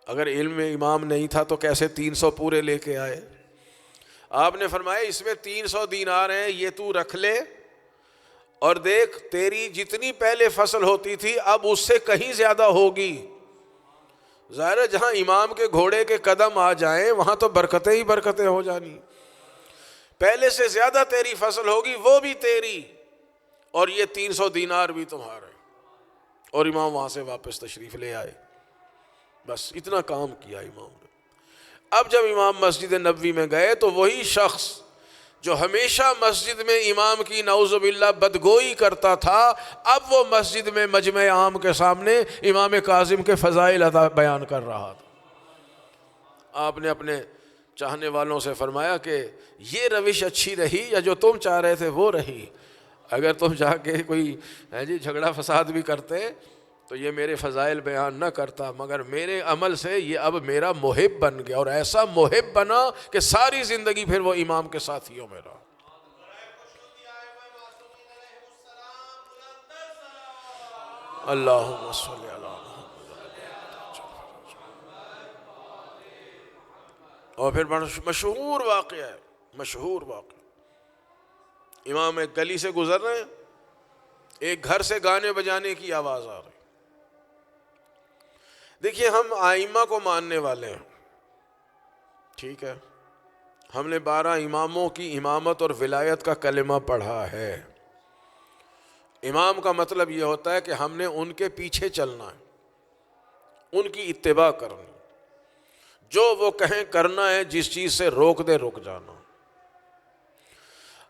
اگر علم میں امام نہیں تھا تو کیسے 300 پورے لے کے آئے؟ آپ نے فرمایا اس میں 300 دینار ہیں، یہ تو رکھ لے، اور دیکھ تیری جتنی پہلے فصل ہوتی تھی اب اس سے کہیں زیادہ ہوگی۔ ظاہر ہے جہاں امام کے گھوڑے کے قدم آ جائیں وہاں تو برکتیں ہی برکتیں ہو جانی، پہلے سے زیادہ تیری فصل ہوگی، وہ بھی تیری، اور یہ 300 دینار بھی تمہارے۔ اور امام وہاں سے واپس تشریف لے آئے۔ بس اتنا کام کیا امام نے۔ اب جب امام مسجد نبوی میں گئے تو وہی شخص جو ہمیشہ مسجد میں امام کی نعوذ باللہ بدگوئی کرتا تھا، اب وہ مسجد میں مجمع عام کے سامنے امام کاظم کے فضائل بیان کر رہا تھا۔ آپ نے اپنے چاہنے والوں سے فرمایا کہ یہ روش اچھی رہی یا جو تم چاہ رہے تھے وہ رہی؟ اگر تم جا کے کوئی جھگڑا فساد بھی کرتے تو یہ میرے فضائل بیان نہ کرتا، مگر میرے عمل سے یہ اب میرا محب بن گیا، اور ایسا محب بنا کہ ساری زندگی پھر وہ امام کے ساتھیوں میں رہا۔ اللہم صلی علی محمد۔ اور پھر مشہور واقعہ ہے، مشہور واقعہ، امام ایک گلی سے گزر رہے ہیں، ایک گھر سے گانے بجانے کی آواز آ رہی۔ دیکھیے ہم آئمہ کو ماننے والے ہیں، ٹھیک ہے، ہم نے 12 اماموں کی امامت اور ولایت کا کلمہ پڑھا ہے۔ امام کا مطلب یہ ہوتا ہے کہ ہم نے ان کے پیچھے چلنا ہے، ان کی اتباع کرنی، جو وہ کہیں کرنا ہے، جس چیز سے روک دے رک جانا۔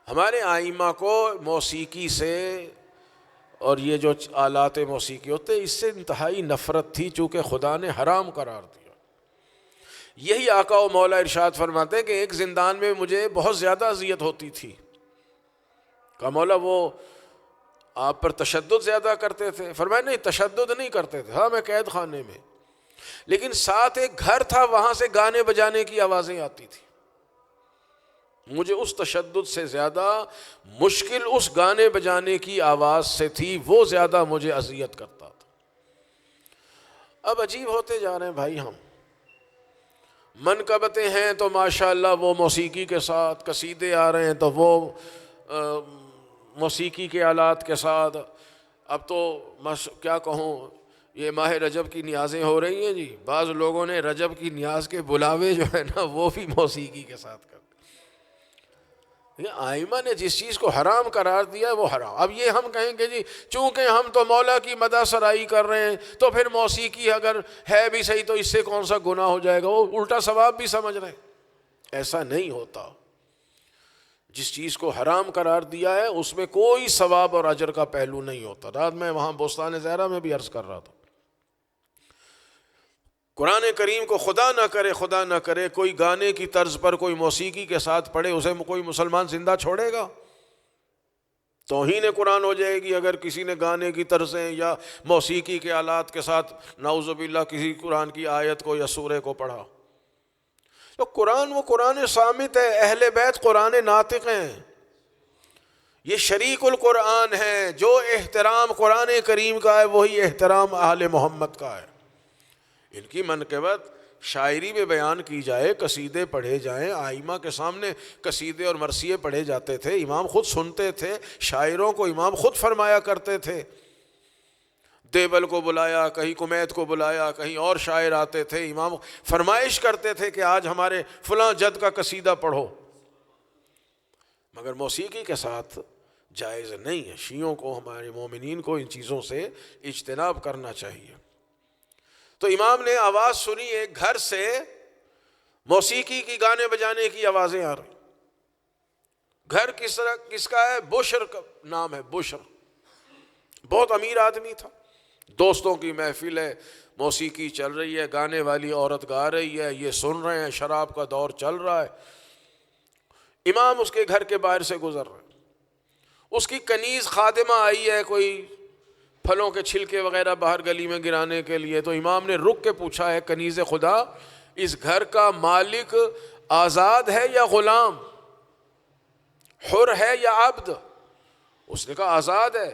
ہمارے آئمہ کو موسیقی سے اور یہ جو آلات موسیقی ہوتے اس سے انتہائی نفرت تھی، چونکہ خدا نے حرام قرار دیا۔ یہی آقا و مولا ارشاد فرماتے ہیں کہ ایک زندان میں مجھے بہت زیادہ اذیت ہوتی تھی۔ کہا مولا وہ آپ پر تشدد زیادہ کرتے تھے؟ فرمایا نہیں، تشدد نہیں کرتے تھے، ہاں میں قید خانے میں، لیکن ساتھ ایک گھر تھا، وہاں سے گانے بجانے کی آوازیں آتی تھی۔ مجھے اس تشدد سے زیادہ مشکل اس گانے بجانے کی آواز سے تھی، وہ زیادہ مجھے اذیت کرتا تھا۔ اب عجیب ہوتے جا رہے ہیں بھائی، ہم منقبتیں ہیں تو ماشاءاللہ وہ موسیقی کے ساتھ، قصیدے آ رہے ہیں تو وہ موسیقی کے آلات کے ساتھ۔ اب تو کیا کہوں، یہ ماہ رجب کی نیازیں ہو رہی ہیں جی، بعض لوگوں نے رجب کی نیاز کے بلاوے جو ہے نا وہ بھی موسیقی کے ساتھ کر۔ آئمہ نے جس چیز کو حرام قرار دیا ہے وہ حرام۔ اب یہ ہم کہیں گے جی چونکہ ہم تو مولا کی مدح سرائی کر رہے ہیں تو پھر موسیقی اگر ہے بھی صحیح تو اس سے کون سا گناہ ہو جائے گا، وہ الٹا ثواب بھی سمجھ رہے ہیں۔ ایسا نہیں ہوتا، جس چیز کو حرام قرار دیا ہے اس میں کوئی ثواب اور اجر کا پہلو نہیں ہوتا۔ رات میں وہاں بستان زہرا میں بھی عرض کر رہا تھا، قرآن کریم کو خدا نہ کرے کوئی گانے کی طرز پر کوئی موسیقی کے ساتھ پڑھے، اسے کوئی مسلمان زندہ چھوڑے گا؟ توہین قرآن ہو جائے گی اگر کسی نے گانے کی طرزیں یا موسیقی کے آلات کے ساتھ نعوذ باللہ کسی قرآن کی آیت کو یا سورے کو پڑھا۔ تو قرآن وہ قرآن صامت ہے، اہل بیت قرآن ناطق ہیں، یہ شریک القرآن ہے۔ جو احترام قرآن کریم کا ہے وہی احترام اہل محمد کا ہے۔ ان کی منقبت شاعری میں بیان کی جائے، قصیدے پڑھے جائیں، آئمہ کے سامنے قصیدے اور مرثیے پڑھے جاتے تھے، امام خود سنتے تھے، شاعروں کو امام خود فرمایا کرتے تھے۔ دیبل کو بلایا، کہیں کمیت کو بلایا، کہیں اور شاعر آتے تھے، امام فرمائش کرتے تھے کہ آج ہمارے فلاں جد کا قصیدہ پڑھو، مگر موسیقی کے ساتھ جائز نہیں ہے۔ شیعوں کو، ہمارے مومنین کو ان چیزوں سے اجتناب کرنا چاہیے۔ تو امام نے آواز سنی، ایک گھر سے موسیقی کی، گانے بجانے کی آوازیں آ رہی۔ گھر کس کا ہے؟ بشر کا نام ہے، بشر، بہت امیر آدمی تھا۔ دوستوں کی محفل ہے، موسیقی چل رہی ہے، گانے والی عورت گا رہی ہے، یہ سن رہے ہیں، شراب کا دور چل رہا ہے۔ امام اس کے گھر کے باہر سے گزر رہے ہیں، اس کی کنیز خادمہ آئی ہے کوئی پھلوں کے چھلکے وغیرہ باہر گلی میں گرانے کے لیے، تو امام نے رک کے پوچھا ہے کنیز خدا، اس گھر کا مالک آزاد ہے یا غلام، حر ہے یا عبد؟ اس نے کہا آزاد ہے،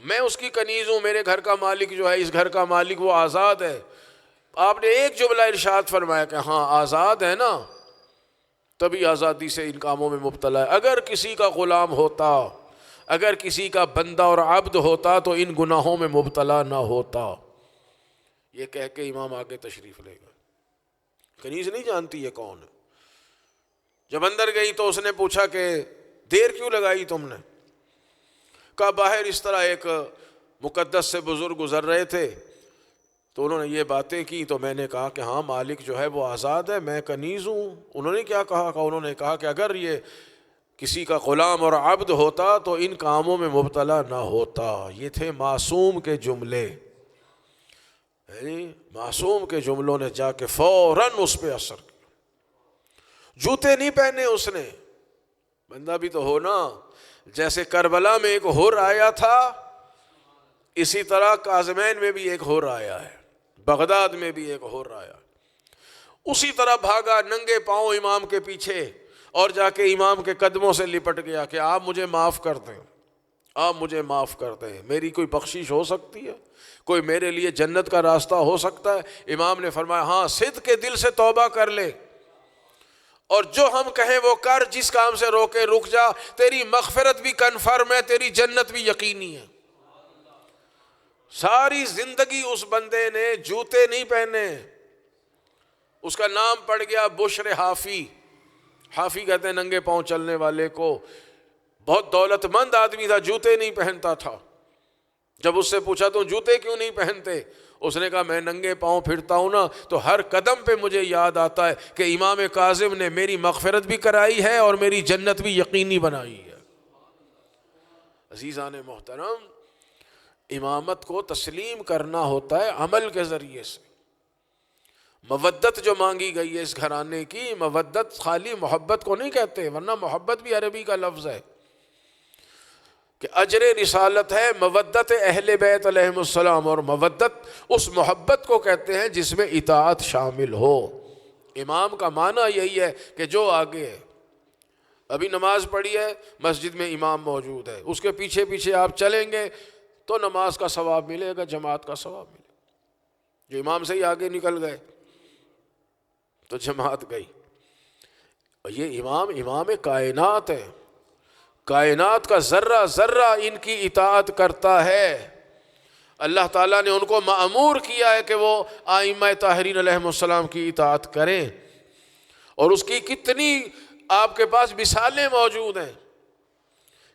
میں اس کی کنیز ہوں، میرے گھر کا مالک جو ہے، اس گھر کا مالک وہ آزاد ہے۔ آپ نے ایک جملہ ارشاد فرمایا کہ ہاں آزاد ہے نا، تبھی آزادی سے ان کاموں میں مبتلا ہے۔ اگر کسی کا غلام ہوتا، اگر کسی کا بندہ اور عبد ہوتا تو ان گناہوں میں مبتلا نہ ہوتا۔ یہ کہہ کے امام آگے تشریف لے گئے۔ کنیز نہیں جانتی یہ کون ہے۔ جب اندر گئی تو اس نے پوچھا کہ دیر کیوں لگائی تم نے؟ کہا باہر اس طرح ایک مقدس سے بزرگ گزر رہے تھے تو انہوں نے یہ باتیں کی، تو میں نے کہا کہ ہاں مالک جو ہے وہ آزاد ہے، میں کنیز ہوں۔ انہوں نے کیا کہا؟ انہوں نے کہا کہ اگر یہ کسی کا غلام اور عبد ہوتا تو ان کاموں میں مبتلا نہ ہوتا۔ یہ تھے معصوم کے جملے، یعنی معصوم کے جملوں نے جا کے فوراً اس پہ اثر کیا۔ جوتے نہیں پہنے اس نے، بندہ بھی تو ہو نا، جیسے کربلا میں ایک حر آیا تھا اسی طرح کاظمین میں بھی ایک حر آیا ہے، بغداد میں بھی ایک حر آیا، اسی طرح بھاگا ننگے پاؤں امام کے پیچھے اور جا کے امام کے قدموں سے لپٹ گیا کہ آپ مجھے معاف کر دیں، آپ مجھے معاف کر دیں، میری کوئی بخشش ہو سکتی ہے، کوئی میرے لیے جنت کا راستہ ہو سکتا ہے؟ امام نے فرمایا ہاں، صدق کے دل سے توبہ کر لے اور جو ہم کہیں وہ کر، جس کام سے روکے رک جا، تیری مغفرت بھی کنفرم ہے، تیری جنت بھی یقینی ہے۔ ساری زندگی اس بندے نے جوتے نہیں پہنے، اس کا نام پڑ گیا بشر حافی۔ حافی کہتے ہیں ننگے پاؤں چلنے والے کو۔ بہت دولت مند آدمی تھا، جوتے نہیں پہنتا تھا۔ جب اس سے پوچھا تو جوتے کیوں نہیں پہنتے؟ اس نے کہا میں ننگے پاؤں پھرتا ہوں نا تو ہر قدم پہ مجھے یاد آتا ہے کہ امام کاظم نے میری مغفرت بھی کرائی ہے اور میری جنت بھی یقینی بنائی ہے۔ عزیزان محترم، امامت کو تسلیم کرنا ہوتا ہے عمل کے ذریعے سے۔ مودت جو مانگی گئی ہے اس گھرانے کی، مودت خالی محبت کو نہیں کہتے، ورنہ محبت بھی عربی کا لفظ ہے کہ اجر رسالت ہے مودت اہل بیت علیہم السلام، اور مودت اس محبت کو کہتے ہیں جس میں اطاعت شامل ہو۔ امام کا معنی یہی ہے کہ جو آگے ہے، ابھی نماز پڑھی ہے، مسجد میں امام موجود ہے، اس کے پیچھے پیچھے آپ چلیں گے تو نماز کا ثواب ملے گا، جماعت کا ثواب ملے گا۔ جو امام سے ہی آگے نکل گئے تو جماعت گئی۔ اور یہ امام کائنات ہے، کائنات کا ذرہ ذرہ ان کی اطاعت کرتا ہے۔ اللہ تعالیٰ نے ان کو مأمور کیا ہے کہ وہ ائمہ طاہرین علیہم السلام کی اطاعت کریں، اور اس کی کتنی آپ کے پاس مثالیں موجود ہیں۔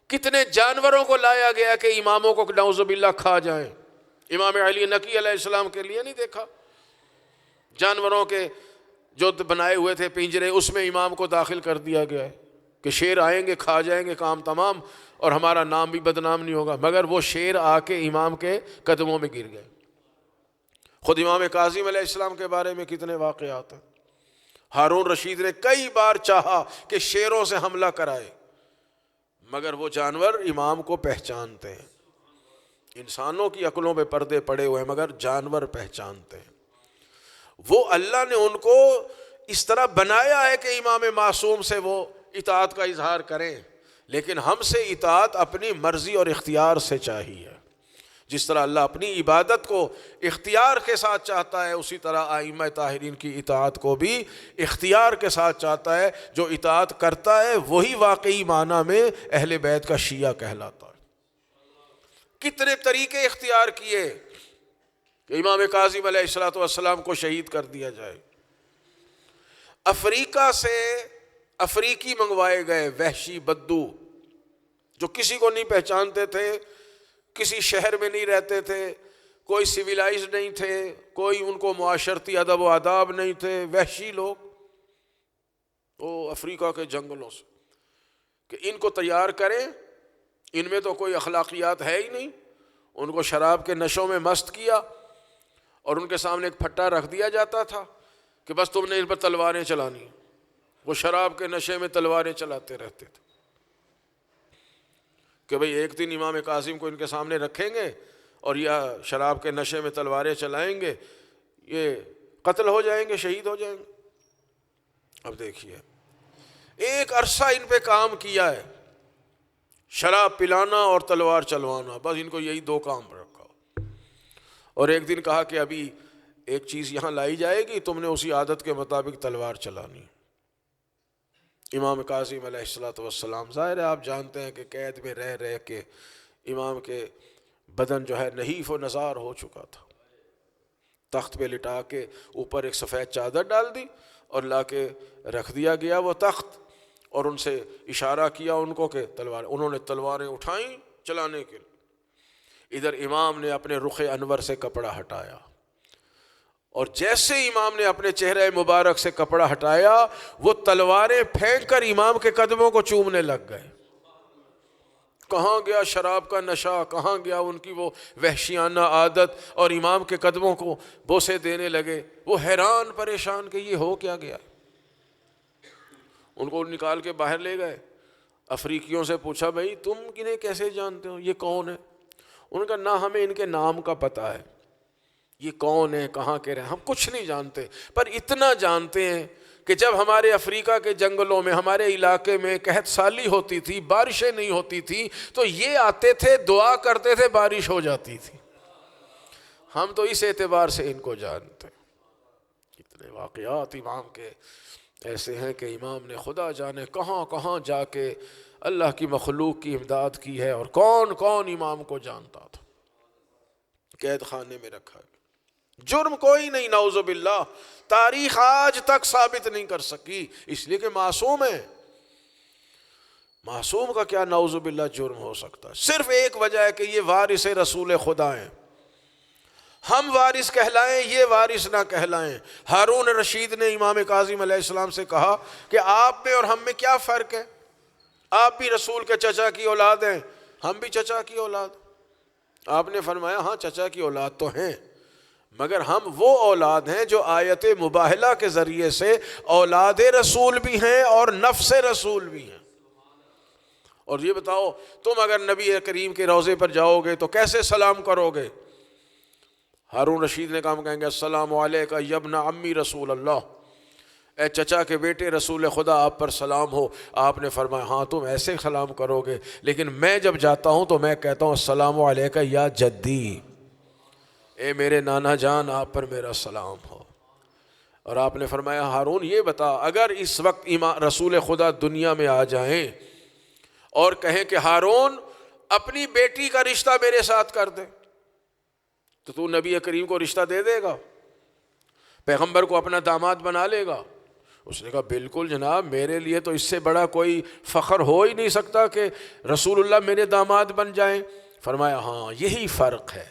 کتنے جانوروں کو لایا گیا کہ اماموں کو نعوذ باللہ کھا جائیں۔ امام علی نقی علیہ السلام کے لیے نہیں دیکھا، جانوروں کے جو بنائے ہوئے تھے پنجرے، اس میں امام کو داخل کر دیا گیا ہے کہ شیر آئیں گے، کھا جائیں گے، کام تمام، اور ہمارا نام بھی بدنام نہیں ہوگا۔ مگر وہ شیر آ کے امام کے قدموں میں گر گئے۔ خود امام کاظم علیہ السلام کے بارے میں کتنے واقعات ہیں۔ ہارون رشید نے کئی بار چاہا کہ شیروں سے حملہ کرائے، مگر وہ جانور امام کو پہچانتے ہیں۔ انسانوں کی عقلوں پہ پردے پڑے ہوئے ہیں، مگر جانور پہچانتے ہیں۔ وہ اللہ نے ان کو اس طرح بنایا ہے کہ امام معصوم سے وہ اطاعت کا اظہار کریں، لیکن ہم سے اطاعت اپنی مرضی اور اختیار سے چاہیے۔ جس طرح اللہ اپنی عبادت کو اختیار کے ساتھ چاہتا ہے، اسی طرح ائمہ طاہرین کی اطاعت کو بھی اختیار کے ساتھ چاہتا ہے۔ جو اطاعت کرتا ہے وہی واقعی معنی میں اہل بیت کا شیعہ کہلاتا ہے۔ کتنے طریقے اختیار کیے کہ امام کاظم علیہ السلام کو شہید کر دیا جائے۔ افریقہ سے افریقی منگوائے گئے، وحشی بدو، جو کسی کو نہیں پہچانتے تھے، کسی شہر میں نہیں رہتے تھے، کوئی سویلائز نہیں تھے، کوئی ان کو معاشرتی ادب و آداب نہیں تھے، وحشی لوگ، وہ افریقہ کے جنگلوں سے کہ ان کو تیار کریں، ان میں تو کوئی اخلاقیات ہے ہی نہیں۔ ان کو شراب کے نشوں میں مست کیا، اور ان کے سامنے ایک پھٹا رکھ دیا جاتا تھا کہ بس تم نے ان پر تلواریں چلانی۔ وہ شراب کے نشے میں تلواریں چلاتے رہتے تھے کہ بھئی ایک دن امام کاظم کو ان کے سامنے رکھیں گے اور یہ شراب کے نشے میں تلواریں چلائیں گے، یہ قتل ہو جائیں گے، شہید ہو جائیں گے۔ اب دیکھیے، ایک عرصہ ان پہ کام کیا ہے، شراب پلانا اور تلوار چلوانا، بس ان کو یہی دو کام رکھا۔ اور ایک دن کہا کہ ابھی ایک چیز یہاں لائی جائے گی، تم نے اسی عادت کے مطابق تلوار چلانی۔ امام کاظم علیہ السلام، ظاہر ہے آپ جانتے ہیں کہ قید میں رہ رہ کے امام کے بدن جو ہے نحیف و نزار ہو چکا تھا۔ تخت پہ لٹا کے اوپر ایک سفید چادر ڈال دی اور لا کے رکھ دیا گیا وہ تخت، اور ان سے اشارہ کیا ان کو کہ تلوار، انہوں نے تلواریں اٹھائیں چلانے کے لیے۔ ادھر امام نے اپنے رخ انور سے کپڑا ہٹایا، اور جیسے امام نے اپنے چہرہ مبارک سے کپڑا ہٹایا، وہ تلواریں پھینک کر امام کے قدموں کو چومنے لگ گئے۔ کہاں گیا شراب کا نشہ، کہاں گیا ان کی وہ وحشیانہ عادت، اور امام کے قدموں کو بوسے دینے لگے۔ وہ حیران پریشان کہ یہ ہو کیا گیا۔ ان کو نکال کے باہر لے گئے، افریقیوں سے پوچھا بھائی تم انہیں کیسے جانتے ہو، یہ کون ہے؟ ان کا نہ ہمیں ان کے نام کا پتہ ہے، یہ کون ہے، کہاں کے رہے، ہم کچھ نہیں جانتے، پر اتنا جانتے ہیں کہ جب ہمارے افریقہ کے جنگلوں میں، ہمارے علاقے میں قحط سالی ہوتی تھی، بارشیں نہیں ہوتی تھی، تو یہ آتے تھے، دعا کرتے تھے، بارش ہو جاتی تھی۔ ہم تو اس اعتبار سے ان کو جانتے ہیں۔ کتنے واقعات امام کے ایسے ہیں کہ امام نے خدا جانے کہاں کہاں جا کے اللہ کی مخلوق کی امداد کی ہے، اور کون کون امام کو جانتا تھا۔ قید خانے میں رکھا ہے، جرم کوئی نہیں، نعوذ باللہ، تاریخ آج تک ثابت نہیں کر سکی، اس لیے کہ معصوم ہے۔ معصوم کا کیا نعوذ باللہ جرم ہو سکتا ہے؟ صرف ایک وجہ ہے کہ یہ وارث رسول خدا ہیں، ہم وارث کہلائیں، یہ وارث نہ کہلائیں۔ ہارون رشید نے امام کاظم علیہ السلام سے کہا کہ آپ میں اور ہم میں کیا فرق ہے؟ آپ بھی رسول کے چچا کی اولاد ہیں، ہم بھی چچا کی اولاد۔ آپ نے فرمایا ہاں چچا کی اولاد تو ہیں، مگر ہم وہ اولاد ہیں جو آیت مباہلہ کے ذریعے سے اولاد رسول بھی ہیں اور نفس رسول بھی ہیں۔ اور یہ بتاؤ تم اگر نبی کریم کے روضے پر جاؤ گے تو کیسے سلام کرو گے؟ ہارون رشید نے کہا، ہم کہیں گے السلام علیکہ یا ابن عمی رسول اللہ، اے چچا کے بیٹے رسول خدا آپ پر سلام ہو۔ آپ نے فرمایا ہاں تم ایسے سلام کرو گے، لیکن میں جب جاتا ہوں تو میں کہتا ہوں السلام علیکہ یا جدی، اے میرے نانا جان آپ پر میرا سلام ہو۔ اور آپ نے فرمایا ہارون یہ بتا، اگر اس وقت رسول خدا دنیا میں آ جائیں اور کہیں کہ ہارون اپنی بیٹی کا رشتہ میرے ساتھ کر دے، تو تو نبی کریم کو رشتہ دے دے گا، پیغمبر کو اپنا داماد بنا لے گا؟ اس نے کہا بالکل جناب، میرے لیے تو اس سے بڑا کوئی فخر ہو ہی نہیں سکتا کہ رسول اللہ میرے داماد بن جائیں۔ فرمایا ہاں یہی فرق ہے،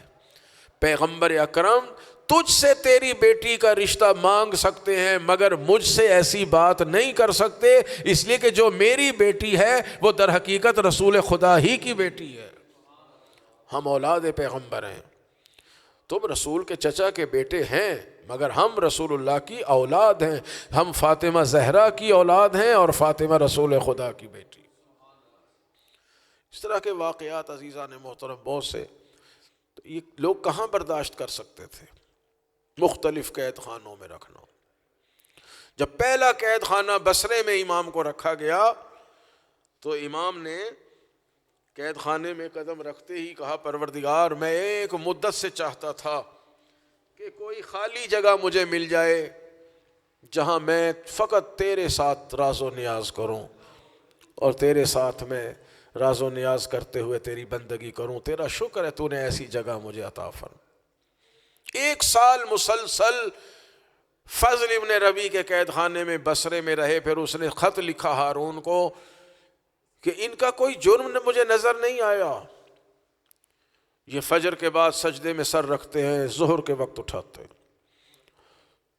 پیغمبر اکرم تجھ سے تیری بیٹی کا رشتہ مانگ سکتے ہیں مگر مجھ سے ایسی بات نہیں کر سکتے، اس لیے کہ جو میری بیٹی ہے وہ در حقیقت رسول خدا ہی کی بیٹی ہے، ہم اولاد پیغمبر ہیں۔ تم رسول کے چچا کے بیٹے ہیں مگر ہم رسول اللہ کی اولاد ہیں، ہم فاطمہ زہرا کی اولاد ہیں اور فاطمہ رسول خدا کی بیٹی۔ اس طرح کے واقعات عزیزان محترم بہت سے، تو یہ لوگ کہاں برداشت کر سکتے تھے؟ مختلف قید خانوں میں رکھنا۔ جب پہلا قید خانہ بصرے میں امام کو رکھا گیا تو امام نے قید خانے میں قدم رکھتے ہی کہا پروردگار میں ایک مدت سے چاہتا تھا کہ کوئی خالی جگہ مجھے مل جائے جہاں میں فقط تیرے ساتھ راز و نیاز کروں اور تیرے ساتھ میں راز و نیاز کرتے ہوئے تیری بندگی کروں۔ تیرا شکر ہے تو نے ایسی جگہ مجھے عطا فرما۔ 1 سال مسلسل فضل ابن ربیع کے قید خانے میں بصرے میں رہے، پھر اس نے خط لکھا ہارون کو کہ ان کا کوئی جرم مجھے نظر نہیں آیا، یہ فجر کے بعد سجدے میں سر رکھتے ہیں، ظہر کے وقت اٹھاتے ہیں،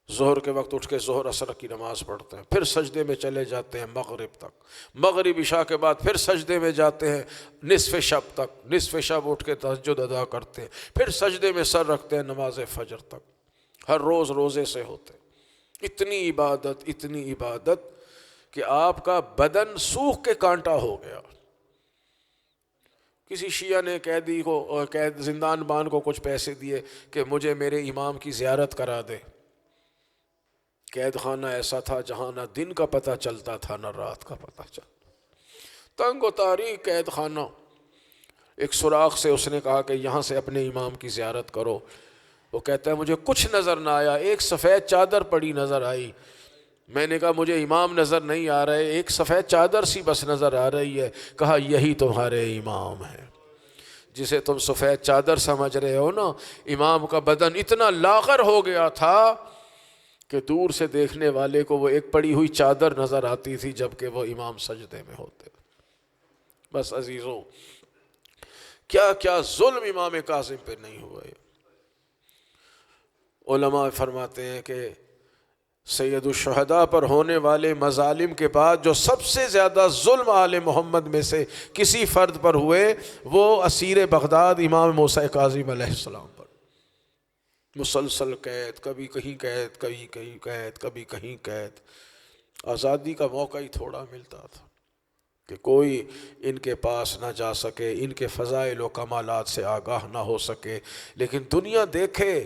ظہر کے وقت اٹھ کے ظہر اثر کی نماز پڑھتے ہیں، پھر سجدے میں چلے جاتے ہیں مغرب تک، مغرب عشاء کے بعد پھر سجدے میں جاتے ہیں نصف شب تک، نصف شب اٹھ کے تہجد ادا کرتے ہیں، پھر سجدے میں سر رکھتے ہیں نماز فجر تک، ہر روز روزے سے ہوتے ہیں۔ اتنی عبادت کہ آپ کا بدن سوکھ کے کانٹا ہو گیا۔ کسی شیعہ نے قیدی کو زندان بان کو کچھ پیسے دیے کہ مجھے میرے امام کی زیارت کرا دے۔ قید خانہ ایسا تھا جہاں نہ دن کا پتہ چلتا تھا نہ رات کا پتہ چلتا، تنگ و تاریک قید خانہ۔ ایک سوراخ سے اس نے کہا کہ یہاں سے اپنے امام کی زیارت کرو، وہ کہتا ہے مجھے کچھ نظر نہ آیا، ایک سفید چادر پڑی نظر آئی، میں نے کہا مجھے امام نظر نہیں آ رہے، ایک سفید چادر سی بس نظر آ رہی ہے۔ کہا یہی تمہارے امام ہے جسے تم سفید چادر سمجھ رہے ہو نا، امام کا بدن اتنا لاغر ہو گیا تھا کہ دور سے دیکھنے والے کو وہ ایک پڑی ہوئی چادر نظر آتی تھی جبکہ وہ امام سجدے میں ہوتے۔ بس عزیزو، کیا کیا ظلم امام کاظم پہ نہیں ہوئے۔ علماء فرماتے ہیں کہ سید الشہداء پر ہونے والے مظالم کے بعد جو سب سے زیادہ ظلم آل محمد میں سے کسی فرد پر ہوئے وہ اسیر بغداد امام موسیٰ کاظم علیہ السلام پر۔ مسلسل قید، کبھی کہیں قید، کبھی کہیں قید، کبھی کہیں قید، آزادی کا موقع ہی تھوڑا ملتا تھا کہ کوئی ان کے پاس نہ جا سکے، ان کے فضائل و کمالات سے آگاہ نہ ہو سکے۔ لیکن دنیا دیکھے،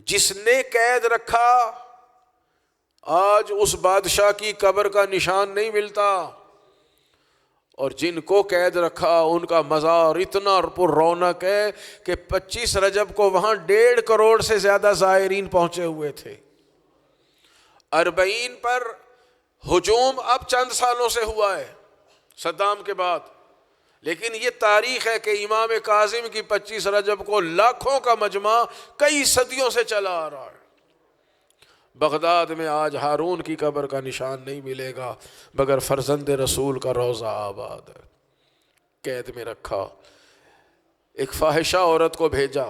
جس نے قید رکھا آج اس بادشاہ کی قبر کا نشان نہیں ملتا، اور جن کو قید رکھا ان کا مزار اتنا پر رونق ہے کہ 25 رجب کو وہاں 1.5 کروڑ سے زیادہ زائرین پہنچے ہوئے تھے۔ 40 پر ہجوم اب چند سالوں سے ہوا ہے صدام کے بعد، لیکن یہ تاریخ ہے کہ امام کاظم کی 25 رجب کو لاکھوں کا مجمع کئی صدیوں سے چلا آ رہا ہے۔ بغداد میں آج ہارون کی قبر کا نشان نہیں ملے گا مگر فرزند رسول کا روضہ آباد ہے۔ قید میں رکھا، ایک فاحشہ عورت کو بھیجا،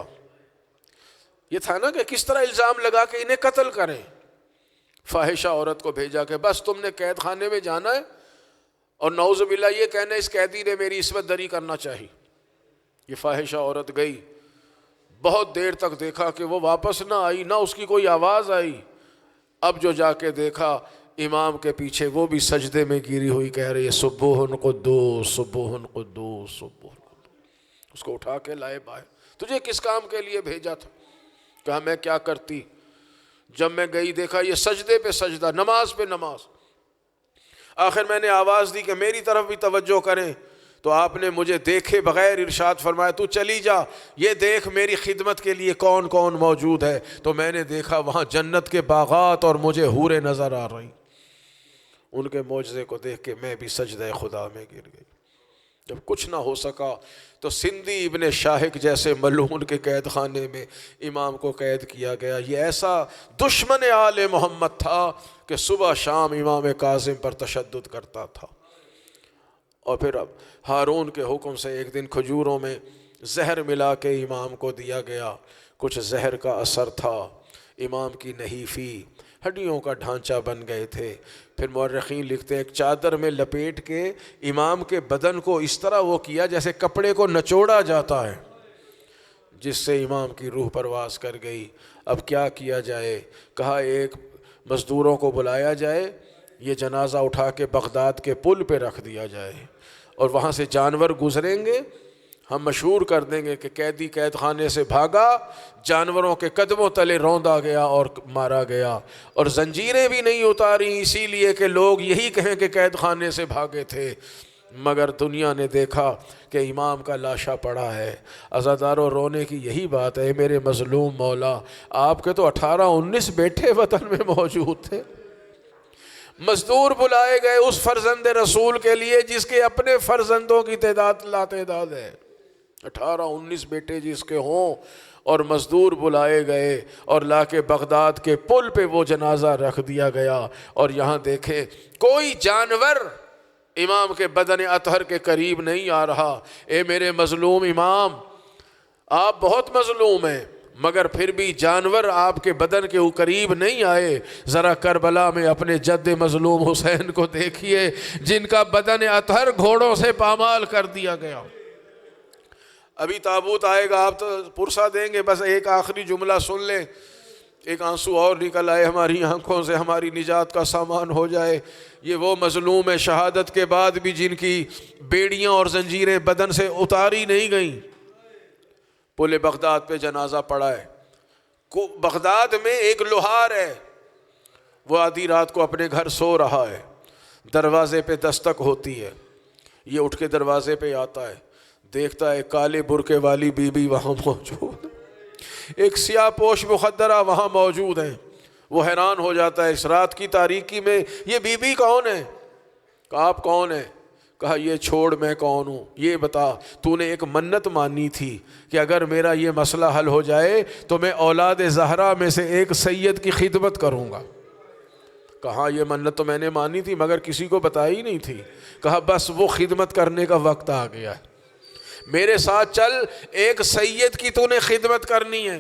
یہ تھا نا کہ کس طرح الزام لگا کہ انہیں قتل کریں۔ فاحشہ عورت کو بھیجا کہ بس تم نے قید خانے میں جانا ہے اور نعوذ باللہ یہ کہنا اس قیدی نے میری عصمت دری کرنا چاہیے۔ یہ فاحشہ عورت گئی، بہت دیر تک دیکھا کہ وہ واپس نہ آئی، نہ اس کی کوئی آواز آئی۔ اب جو جا کے دیکھا امام کے پیچھے وہ بھی سجدے میں گری ہوئی کہہ رہی ہے سبوہن قدوس سبوہن قدوس سبوہن قدوس۔ اس کو اٹھا کے لائے بائے، تجھے کس کام کے لیے بھیجا تھا؟ کہا میں کیا کرتی، جب میں گئی دیکھا یہ سجدے پہ سجدہ، نماز پہ نماز۔ آخر میں نے آواز دی کہ میری طرف بھی توجہ کریں، تو آپ نے مجھے دیکھے بغیر ارشاد فرمایا تو چلی جا، یہ دیکھ میری خدمت کے لیے کون کون موجود ہے۔ تو میں نے دیکھا وہاں جنت کے باغات اور مجھے حوریں نظر آ رہی۔ ان کے معجزے کو دیکھ کے میں بھی سجدہ خدا میں گر گئی۔ جب کچھ نہ ہو سکا تو سندھی ابن شاہق جیسے ملعون کے قید خانے میں امام کو قید کیا گیا۔ یہ ایسا دشمن آل محمد تھا کہ صبح شام امام کاظم پر تشدد کرتا تھا۔ اور پھر اب ہارون کے حکم سے ایک دن کھجوروں میں زہر ملا کے امام کو دیا گیا۔ کچھ زہر کا اثر تھا، امام کی نحیفی، ہڈیوں کا ڈھانچہ بن گئے تھے۔ پھر مورخین لکھتے ہیں ایک چادر میں لپیٹ کے امام کے بدن کو اس طرح وہ کیا جیسے کپڑے کو نچوڑا جاتا ہے، جس سے امام کی روح پرواز کر گئی۔ اب کیا کیا جائے؟ کہا ایک مزدوروں کو بلایا جائے، یہ جنازہ اٹھا کے بغداد کے پل پہ رکھ دیا جائے، اور وہاں سے جانور گزریں گے، ہم مشہور کر دیں گے کہ قیدی قید خانے سے بھاگا، جانوروں کے قدموں تلے روندا گیا اور مارا گیا، اور زنجیریں بھی نہیں اتاری اسی لیے کہ لوگ یہی کہیں کہ قید خانے سے بھاگے تھے۔ مگر دنیا نے دیکھا کہ امام کا لاشا پڑا ہے۔ عزاداروں رونے کی یہی بات ہے میرے مظلوم مولا، آپ کے تو 18-19 بیٹے وطن میں موجود تھے، مزدور بلائے گئے اس فرزند رسول کے لیے جس کے اپنے فرزندوں کی تعداد لاتعداد ہے۔ 18-19 بیٹے جس کے ہوں، اور مزدور بلائے گئے اور لا کے بغداد کے پل پہ وہ جنازہ رکھ دیا گیا۔ اور یہاں دیکھیں کوئی جانور امام کے بدن اطہر کے قریب نہیں آ رہا۔ اے میرے مظلوم امام، آپ بہت مظلوم ہیں، مگر پھر بھی جانور آپ کے بدن کے قریب نہیں آئے۔ ذرا کربلا میں اپنے جد مظلوم حسین کو دیکھیے جن کا بدن اطہر گھوڑوں سے پامال کر دیا گیا۔ ابھی تابوت آئے گا، آپ تو پرسہ دیں گے، بس ایک آخری جملہ سن لیں، ایک آنسو اور نکل آئے ہماری آنکھوں سے، ہماری نجات کا سامان ہو جائے۔ یہ وہ مظلوم ہے شہادت کے بعد بھی جن کی بیڑیاں اور زنجیریں بدن سے اتاری نہیں گئیں۔ پل بغداد پہ جنازہ پڑا ہے۔ بغداد میں ایک لوہار ہے، وہ آدھی رات کو اپنے گھر سو رہا ہے، دروازے پہ دستک ہوتی ہے، یہ اٹھ کے دروازے پہ آتا ہے، دیکھتا ہے کالے برقعے والی بی بی وہاں موجود، ایک سیاہ پوش مخدرہ وہاں موجود ہیں۔ وہ حیران ہو جاتا ہے اس رات کی تاریکی میں یہ بی بی کون ہے؟ کہا آپ کون ہیں؟ کہا یہ چھوڑ میں کون ہوں، یہ بتا تو نے ایک منت مانی تھی کہ اگر میرا یہ مسئلہ حل ہو جائے تو میں اولاد زہرا میں سے ایک سید کی خدمت کروں گا۔ کہا یہ منت تو میں نے مانی تھی مگر کسی کو بتائی نہیں تھی۔ کہا بس وہ خدمت کرنے کا وقت آ گیا ہے، میرے ساتھ چل، ایک سید کی تو نے خدمت کرنی ہے۔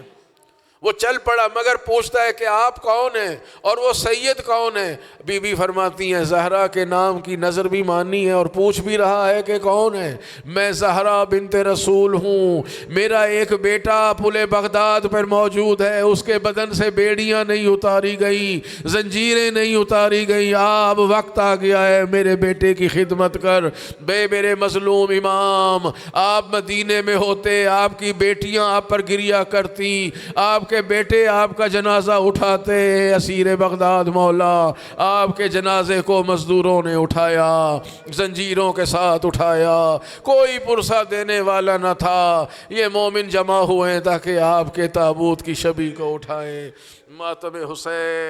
وہ چل پڑا مگر پوچھتا ہے کہ آپ کون ہیں اور وہ سید کون ہے؟ بی بی فرماتی ہیں زہرا کے نام کی نظر بھی مانی ہے اور پوچھ بھی رہا ہے کہ کون ہے۔ میں زہرا بنت رسول ہوں، میرا ایک بیٹا پل بغداد پر موجود ہے، اس کے بدن سے بیڑیاں نہیں اتاری گئی، زنجیریں نہیں اتاری گئی، اب وقت آ گیا ہے میرے بیٹے کی خدمت کر۔ بے میرے مظلوم امام، آپ مدینے میں ہوتے، آپ کی بیٹیاں آپ پر گریا کرتی، آپ کے بیٹے آپ کا جنازہ اٹھاتے، اسیر بغداد مولا آپ کے جنازے کو مزدوروں نے اٹھایا، زنجیروں کے ساتھ اٹھایا، کوئی پرسہ دینے والا نہ تھا، یہ مومن جمع ہوئے تاکہ آپ کے تابوت کی شبیہ کو اٹھائیں۔ ماتم حسین